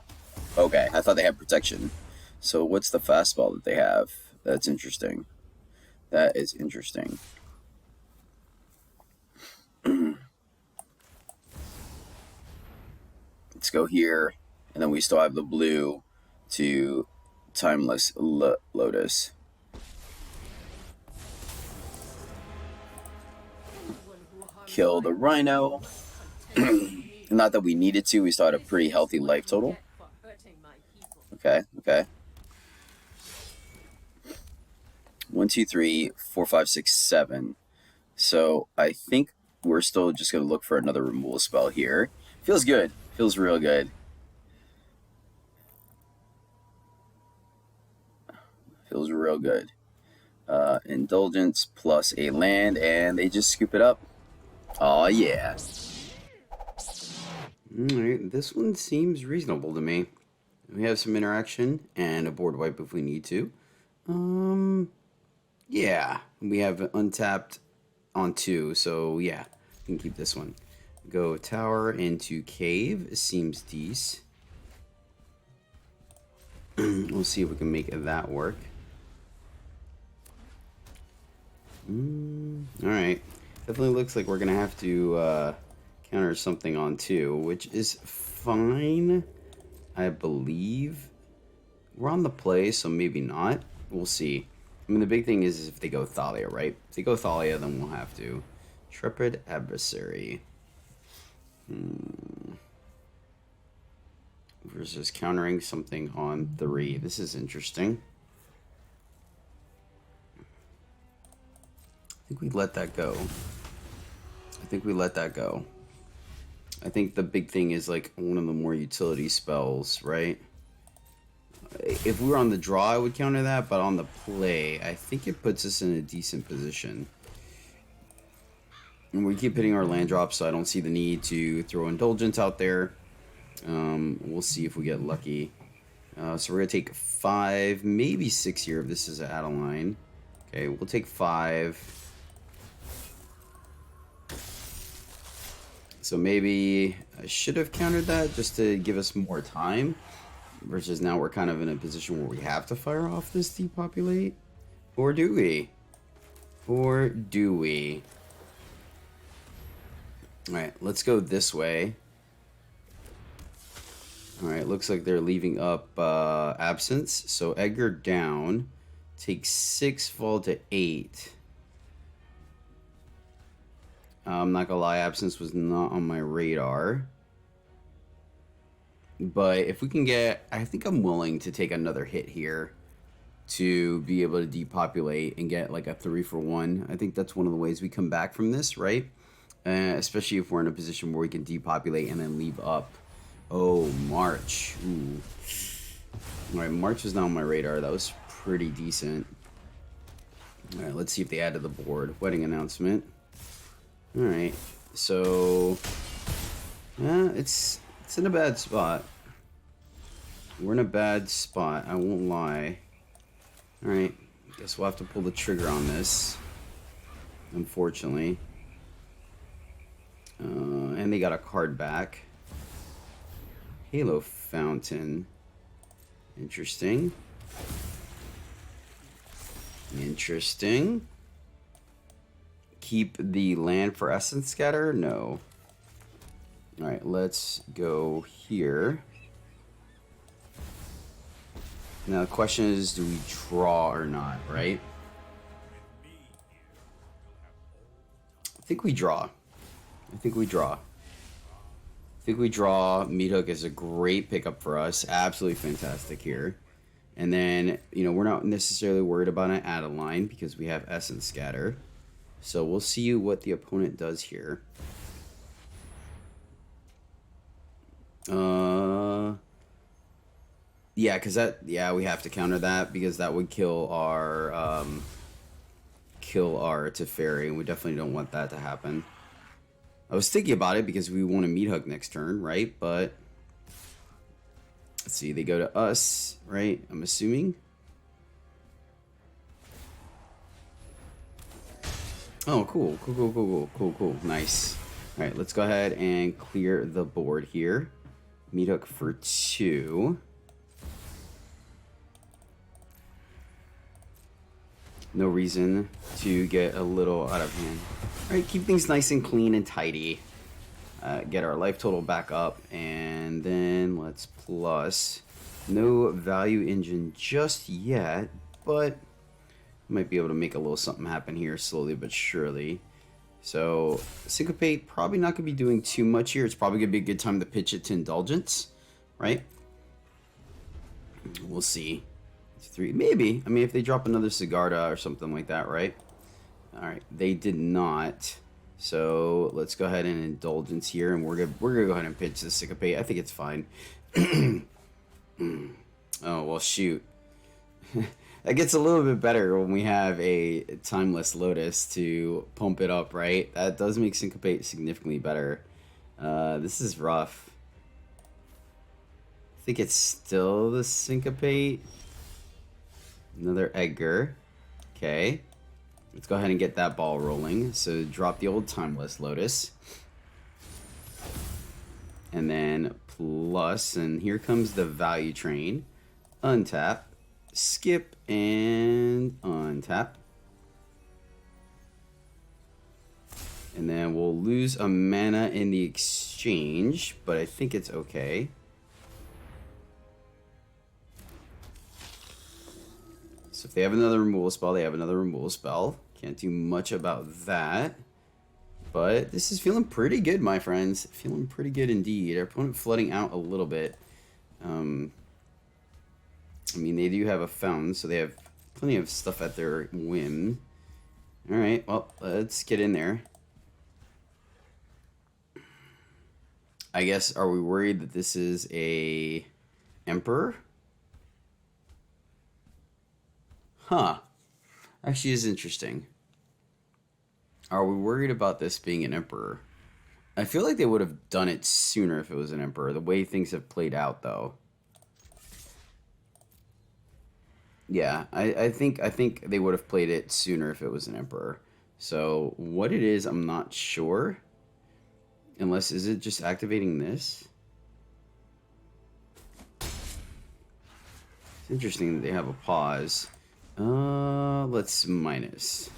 Okay, I thought they had protection. So what's the fastball that they have? That's interesting. That is interesting. Let's go here, and then we still have the blue to Timeless Lotus. Kill the Rhino. Not that we needed to, we still had a pretty healthy life total. Okay. 1, 2, 3, 4, 5, 6, 7. So I think we're still just going to look for another removal spell here. Feels good. Feels real good. Feels real good. Indulgence plus a land, and they just scoop it up. Oh yeah. Alright, this one seems reasonable to me. We have some interaction and a board wipe if we need to. Yeah, we have untapped on 2, so yeah, we can keep this one. Go tower into cave, seems decent. We'll see if we can make that work. Alright, definitely looks like we're gonna have to counter something on 2, which is fine, I believe. We're on the play, so maybe not. We'll see. I mean, the big thing is if they go Thalia, right? If they go Thalia, then we'll have to. Intrepid Adversary. Versus countering something on 3. This is interesting. think we let that go. I think we let that go. I think the big thing is like one of the more utility spells, right? If we were on the draw, I would counter that, but on the play, I think it puts us in a decent position. And we keep hitting our land drops, so I don't see the need to throw Indulgence out there. We'll see if we get lucky. So we're going to take 5, maybe 6 here if this is an Adeline. Okay, we'll take 5. So maybe I should have countered that just to give us more time. Versus now we're kind of in a position where we have to fire off this depopulate. Or do we? Or do we? Alright, let's go this way. Alright, looks like they're leaving up Absence. So Edgar down. Take 6, fall to 8. I'm not gonna lie, Absence was not on my radar. But if we can get... I think I'm willing to take another hit here to be able to depopulate and get like a 3-for-1. I think that's one of the ways we come back from this, right? Especially if we're in a position where we can depopulate and then leave up. Oh, March. Ooh. Alright, March was not on my radar. That was pretty decent. Alright, let's see if they add to the board. Wedding announcement. Alright, so... yeah, it's in a bad spot. We're in a bad spot, I won't lie. Alright, guess we'll have to pull the trigger on this. Unfortunately. And they got a card back. Halo Fountain. Interesting. Interesting. Keep the land for Essence Scatter? No. Alright, let's go here. Now the question is, do we draw or not, right? I think we draw. I think we draw. I think we draw. Meat Hook is a great pickup for us. Absolutely fantastic here. And then, you know, we're not necessarily worried about an Adeline because we have Essence Scatter. So we'll see what the opponent does here. Yeah, because that, yeah, we have to counter that because that would kill our Teferi, and we definitely don't want that to happen. I was thinking about it because we want to Meat Hook next turn, right? But let's see, they go to us, right? I'm assuming. Oh, cool, cool, cool, cool, cool, cool, cool, nice. All right, let's go ahead and clear the board here. Meat Hook for 2. No reason to get a little out of hand. All right, keep things nice and clean and tidy. Get our life total back up, and then let's plus. No value engine just yet, but might be able to make a little something happen here slowly but surely. So Syncopate, probably not going to be doing too much here. It's probably going to be a good time to pitch it to Indulgence, right? We'll see. 3, maybe. I mean, if they drop another Sigarda or something like that, right? All right, they did not. So let's go ahead and Indulgence here, and we're gonna go ahead and pitch the Syncopate. I think it's fine. Oh well, shoot. That gets a little bit better when we have a Timeless Lotus to pump it up, right? That does make Syncopate significantly better. This is rough. I think it's still the Syncopate. Another Edgar. Okay. Let's go ahead and get that ball rolling. So drop the old Timeless Lotus. And then plus, and here comes the Value Train. Untap. Skip and untap. And then we'll lose a mana in the exchange, but I think it's okay. So if they have another removal spell, they have another removal spell. Can't do much about that. But this is feeling pretty good, my friends. Feeling pretty good indeed. Our opponent flooding out a little bit. I mean, they do have a fountain, so they have plenty of stuff at their whim. All right, well, let's get in there. I guess, are we worried that this is a Emperor? Huh. Actually is interesting. Are we worried about this being an Emperor? I feel like they would have done it sooner if it was an Emperor, the way things have played out, though. Yeah, I think they would have played it sooner if it was an Emperor. So what it is, I'm not sure. Unless, is it just activating this? It's interesting that they have a pause. Let's minus.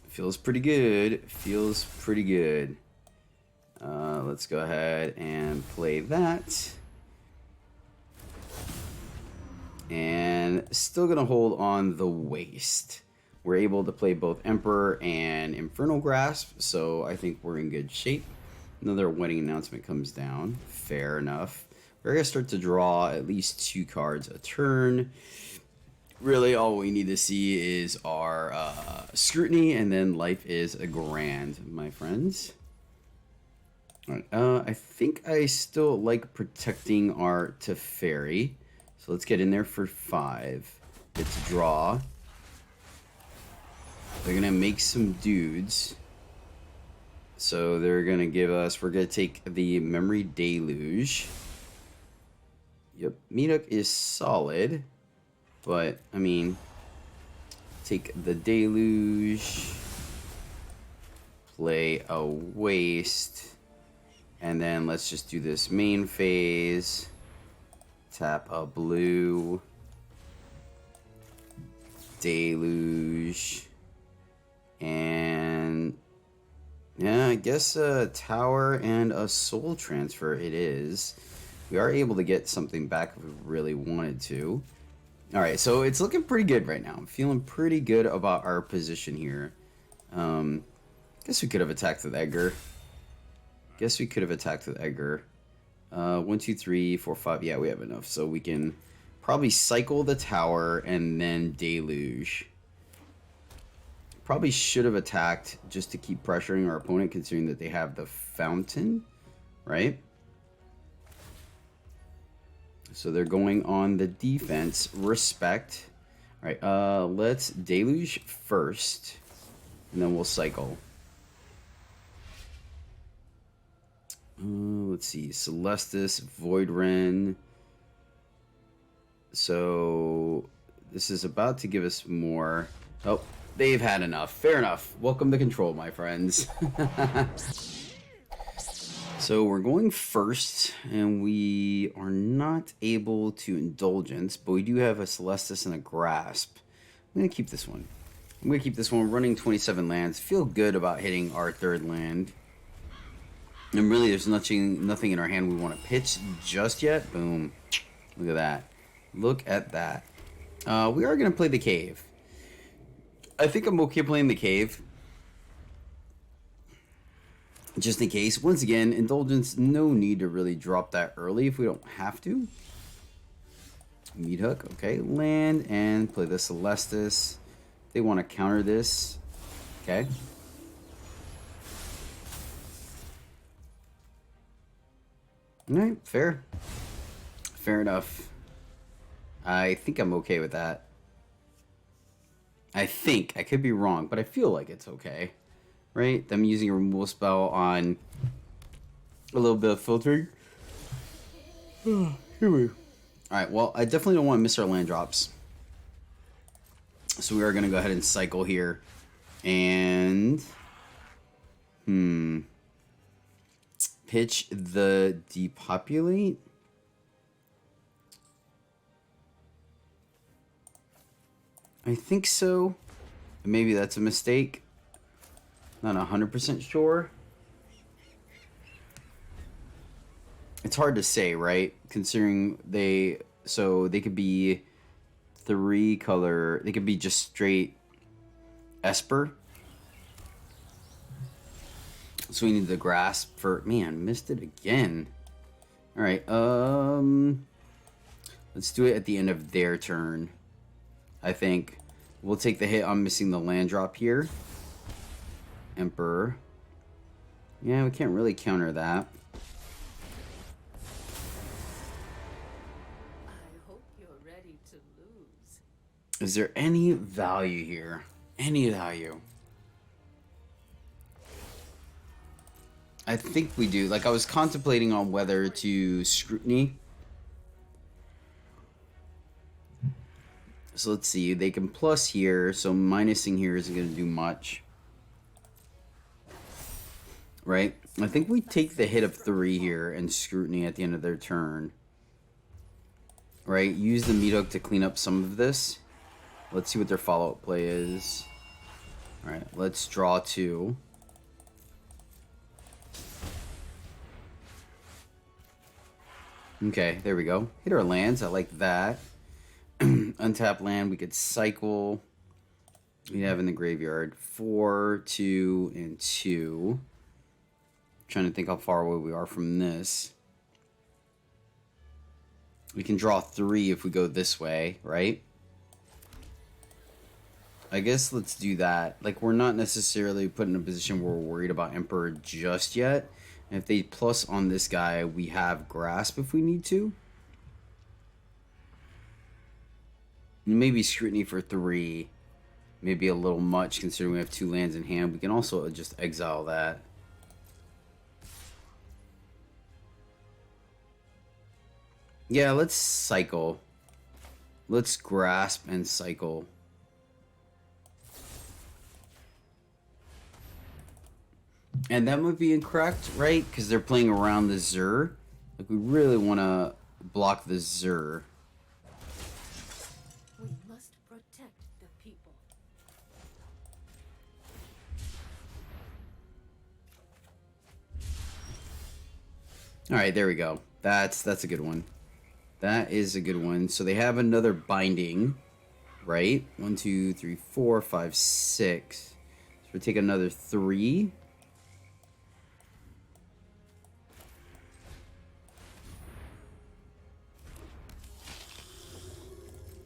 Feels pretty good. Feels pretty good. Let's go ahead and play that. And still gonna hold on the waste. We're able to play both Emperor and Infernal Grasp, so I think we're in good shape. Another wedding announcement comes down. Fair enough. We're gonna start to draw at least 2 cards a turn. Really, all we need to see is our Scrutiny, and then life is a grand, my friends. All right, I think I still like protecting our Teferi. So let's get in there for 5. It's draw. They're going to make some dudes. So they're going to give us... We're going to take the Memory Deluge. Yep, Meetup is solid. But, I mean... Take the Deluge. Play a Waste. And then let's just do this main phase. Tap a blue. Deluge. And yeah, I guess a tower and a soul transfer it is. We are able to get something back if we really wanted to. Alright, so it's looking pretty good right now. I'm feeling pretty good about our position here. Guess we could have attacked with Edgar. Guess we could have attacked with Edgar. 1, 2, 3, 4, 5. Yeah, we have enough. So we can probably cycle the tower and then Deluge. Probably should have attacked just to keep pressuring our opponent, considering that they have the fountain, right? So they're going on the defense. Respect. All right, let's Deluge first, and then we'll cycle. Let's see, Celestis, Voidren. So this is about to give us more. Oh, they've had enough. Fair enough. Welcome to control, my friends. So we're going first, and we are not able to Indulgence, but we do have a Celestis and a Grasp. I'm going to keep this one. I'm going to keep this one running 27 lands. Feel good about hitting our 3rd land. And really, there's nothing in our hand we want to pitch just yet. Boom. Look at that. Look at that. We are going to play the Cave. I think I'm okay playing the Cave. Just in case. Once again, Indulgence, no need to really drop that early if we don't have to. Meat Hook. Okay. Land and play the Celestis. They want to counter this. Okay. Alright, fair. Fair enough. I think I'm okay with that. I think. I could be wrong, but I feel like it's okay. Right? Them using a removal spell on a little bit of filtering. Alright, well, I definitely don't want to miss our land drops. So we are going to go ahead and cycle here. And... pitch the Depopulate. I think so. Maybe that's a mistake. Not 100% sure. It's hard to say, right? Considering they could be 3 color. They could be just straight Esper. So we need the Grasp for... Man, missed it again. Alright, Let's do it at the end of their turn. I think we'll take the hit on missing the land drop here. Emperor. Yeah, we can't really counter that. I hope you're ready to lose. Is there any value here? Any value? I think we do. Like, I was contemplating on whether to Scrutiny. So let's see. They can plus here, so minusing here isn't going to do much. Right? I think we take the hit of 3 here and Scrutiny at the end of their turn. Right? Use the meat hook to clean up some of this. Let's see what their follow-up play is. Alright, let's draw 2. Okay, there we go. Hit our lands. I like that. Untap land, we could cycle. We have in the graveyard 4, 2, and 2. Trying to think how far away we are from this. We can draw 3 if we go this way, right? I guess let's do that. Like, we're not necessarily put in a position where we're worried about Emperor just yet. And if they plus on this guy, we have Grasp if we need to. Maybe Scrutiny for 3. Maybe a little much considering we have 2 lands in hand. We can also just exile that. Yeah, let's cycle. Let's Grasp and cycle. And that might be incorrect, right? Because they're playing around the Zur. Like, we really want to block the Zur. We must protect the people. Alright, there we go. That's a good one. That is a good one. So they have another binding, right? 1, 2, 3, 4, 5, 6. So we take another 3.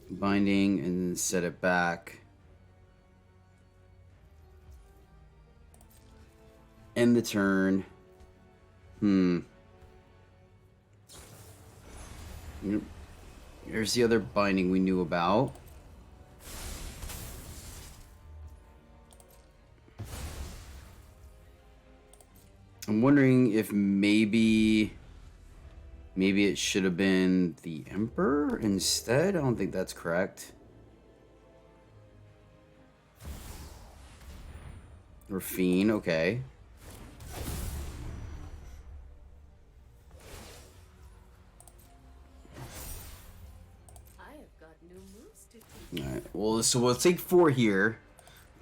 Binding and set it back. End the turn. Here's the other binding we knew about. I'm wondering if maybe it should have been the Emperor instead. I don't think that's correct. Or Fiend, okay. Alright, well, so we'll take 4 here.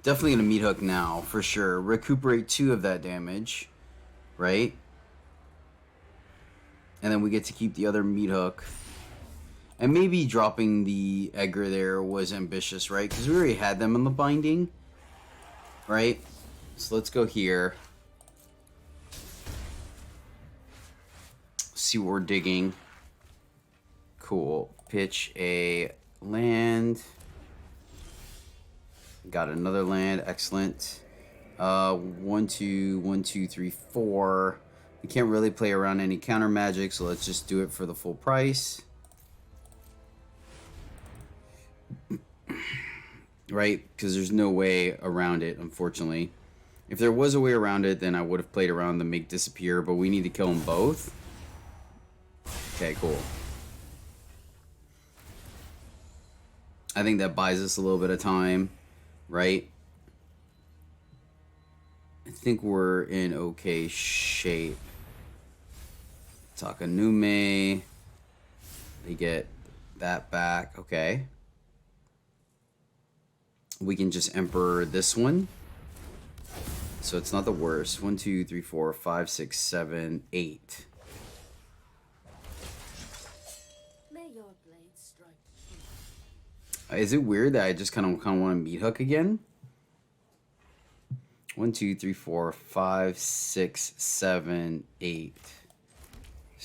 Definitely gonna meat hook now, for sure. Recuperate 2 of that damage, right? And then we get to keep the other meat hook. And maybe dropping the Edgar there was ambitious, right? Because we already had them in the binding, right? So let's go here. See what we're digging. Cool. Pitch a land. Got another land. Excellent. 1, 2, 1, 2, 3, 4. We can't really play around any counter magic, so let's just do it for the full price. Right? Because there's no way around it, unfortunately. If there was a way around it, then I would have played around the make disappear, but we need to kill them both. Okay, cool. I think that buys us a little bit of time, right? I think we're in okay shape. Takanume. They get that back. Okay. We can just Emperor this one. So it's not the worst. 1, 2, 3, 4, 5, 6, 7, 8. May your blade strike true. Is it weird that I just kind of want to meat hook again? 1, 2, 3, 4, 5, 6, 7, 8.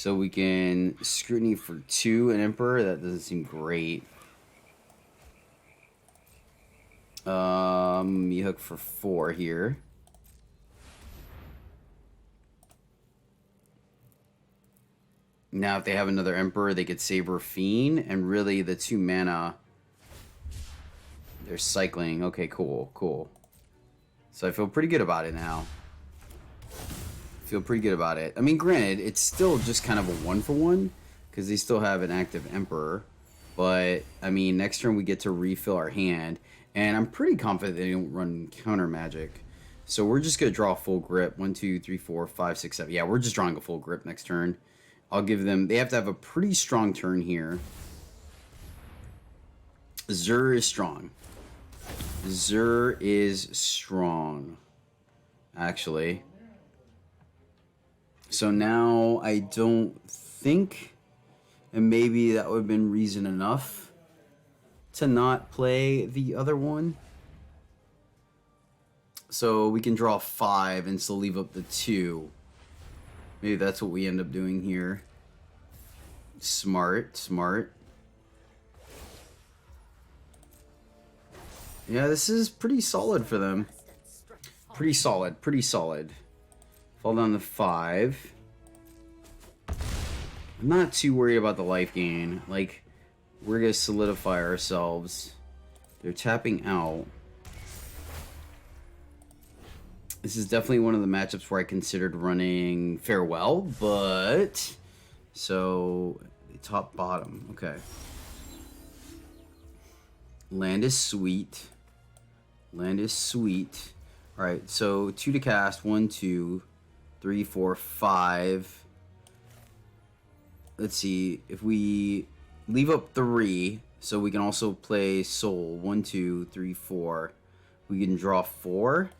So we can Scrutiny for 2 an Emperor. That doesn't seem great. You hook for 4 here. Now, if they have another Emperor, they could Saber Fiend, and really the 2 mana, they're cycling. Okay, cool, cool. So I feel pretty good about it now. Feel pretty good about it. I mean, granted, it's still just kind of a 1-for-1, because they still have an active Emperor. But, I mean, next turn we get to refill our hand, and I'm pretty confident they don't run counter magic. So we're just going to draw a full grip. 1, 2, 3, 4, 5, 6, 7. Yeah, we're just drawing a full grip next turn. I'll give them... They have to have a pretty strong turn here. Zur is strong. Zur is strong, actually. So now I don't think... And maybe that would have been reason enough to not play the other one. So we can draw 5 and still leave up the 2. Maybe that's what we end up doing here. Smart, smart. Yeah, this is pretty solid for them. Pretty solid, pretty solid. Fall down to 5. I'm not too worried about the life gain. Like, we're going to solidify ourselves. They're tapping out. This is definitely one of the matchups where I considered running Farewell, but... So, top, bottom. Okay. Land is sweet. Land is sweet. Alright, so 2 to cast. 1, 2, 3, 4, 5. Let's see. If we leave up 3, so we can also play Soul. 1, 2, 3, 4. We can draw 4.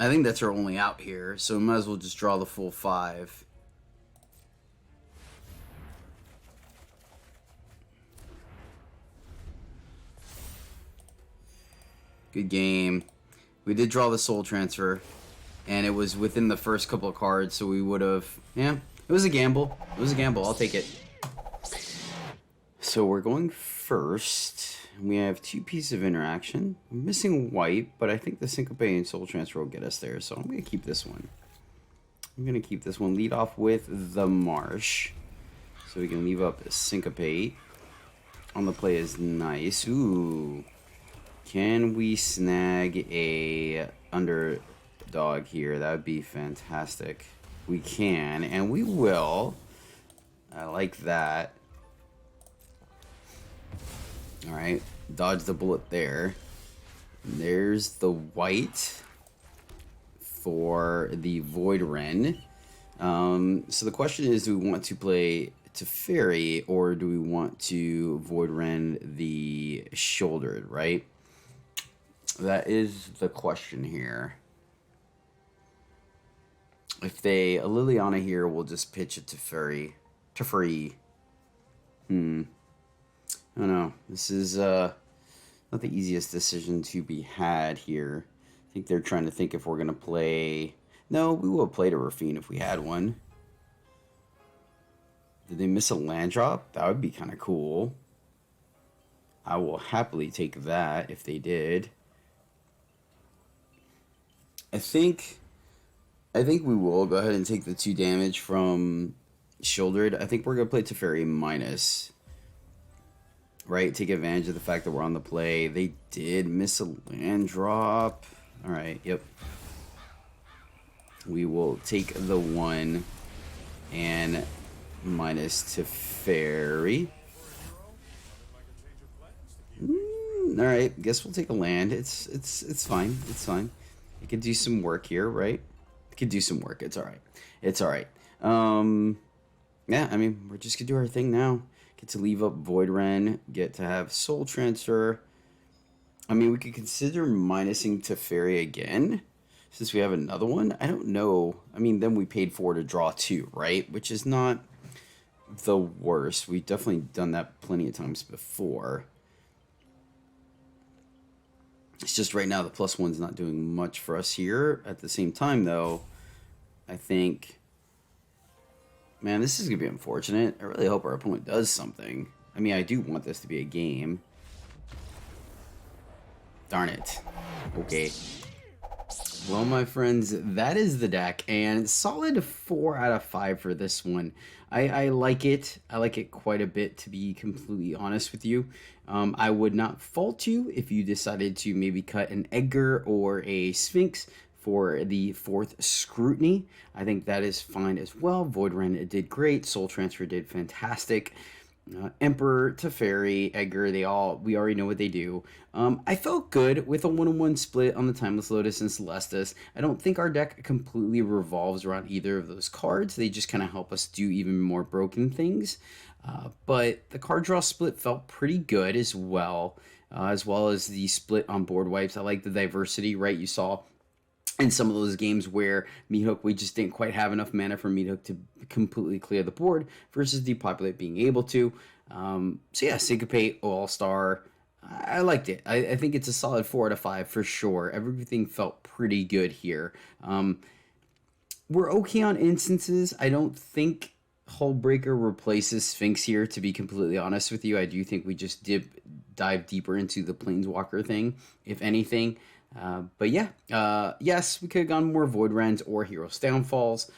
I think that's our only out here, so we might as well just draw the full 5. Good game. We did draw the Soul Transfer, and it was within the first couple of cards, so we would have... Yeah, it was a gamble. It was a gamble. I'll take it. So we're going first. We have 2 pieces of interaction. I'm missing white, but I think the Syncope and Soul Transfer will get us there, so I'm going to keep this one. I'm going to keep this one. Lead off with the Marsh. So we can leave up Syncopate. On the play is nice. Ooh. Can we snag a underdog here? That would be fantastic. We can, and we will. I like that. Alright, dodge the bullet there. There's the white for the Void Ren. So the question is, do we want to play Teferi, or do we want to Void Ren the Shouldered, right? That is the question here. If they... A Liliana here, we'll just pitch it to Teferi. I don't know. This is not the easiest decision to be had here. I think they're trying to think if we're going to play... No, we will play to Rafine if we had one. Did they miss a land drop? That would be kind of cool. I will happily take that if they did. I think we will go ahead and take the 2 damage from Shouldered. I think we're going to play Teferi minus... Right, take advantage of the fact that we're on the play. They did miss a land drop. Alright, yep. We will take the 1 and minus Teferi. Alright, guess we'll take a land. It's fine. It's fine. It could do some work here, right? It could do some work. It's alright. It's alright. Yeah, I mean, we're just gonna do our thing now. Get to leave up Void Ren, get to have Soul Transfer. I mean, we could consider minusing Teferi again, since we have another one. I don't know. I mean, then we paid 4 to draw 2, right? Which is not the worst. We've definitely done that plenty of times before. It's just right now the +1's not doing much for us here. At the same time, though, I think, man, this is going to be unfortunate. I really hope our opponent does something. I mean, I do want this to be a game. Darn it. Okay. Well, my friends, that is the deck, and solid 4 out of 5 for this one. I like it. I like it quite a bit, to be completely honest with you. I would not fault you if you decided to maybe cut an Edgar or a Sphinx for the 4th Scrutiny. I think that is fine as well. Void Ren did great. Soul Transfer did fantastic. Emperor, Teferi, Edgar, we already know what they do. I felt good with a 1-on-1 split on the Timeless Lotus and Celestis. I don't think our deck completely revolves around either of those cards. They just kind of help us do even more broken things. But the card draw split felt pretty good as well as the split on board wipes. I like the diversity, right? You saw in some of those games where Meathook, we just didn't quite have enough mana for Meathook to completely clear the board versus Depopulate being able to. So yeah, Syncopate, All-Star, I liked it. I think it's a solid 4 out of 5 for sure. Everything felt pretty good here. We're okay on instances. I don't think Hullbreaker replaces Sphinx here, to be completely honest with you. I do think we just dive deeper into the Planeswalker thing, if anything. But yeah, yes, we could have gone more Void Rens or Heroes Downfalls.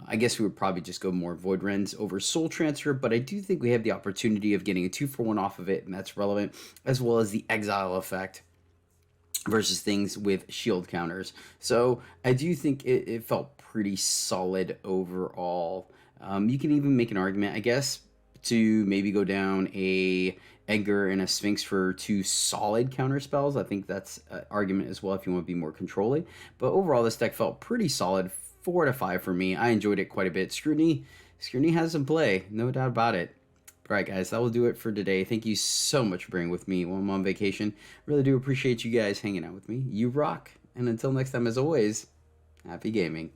I guess we would probably just go more Void Rens over Soul Transfer, but I do think we have the opportunity of getting a 2-for-1 off of it, and that's relevant, as well as the Exile effect versus things with shield counters. So I do think it felt pretty solid overall. You can even make an argument, I guess, to maybe go down a Edgar and a Sphinx for 2 solid counter spells. I think that's an argument as well if you want to be more controlling. But overall, this deck felt pretty solid. 4 out of 5 for me. I enjoyed it quite a bit. Scrutiny has some play, no doubt about it. All right, guys, that will do it for today. Thank you so much for being with me while I'm on vacation. Really do appreciate you guys hanging out with me. You rock. And until next time, as always, happy gaming.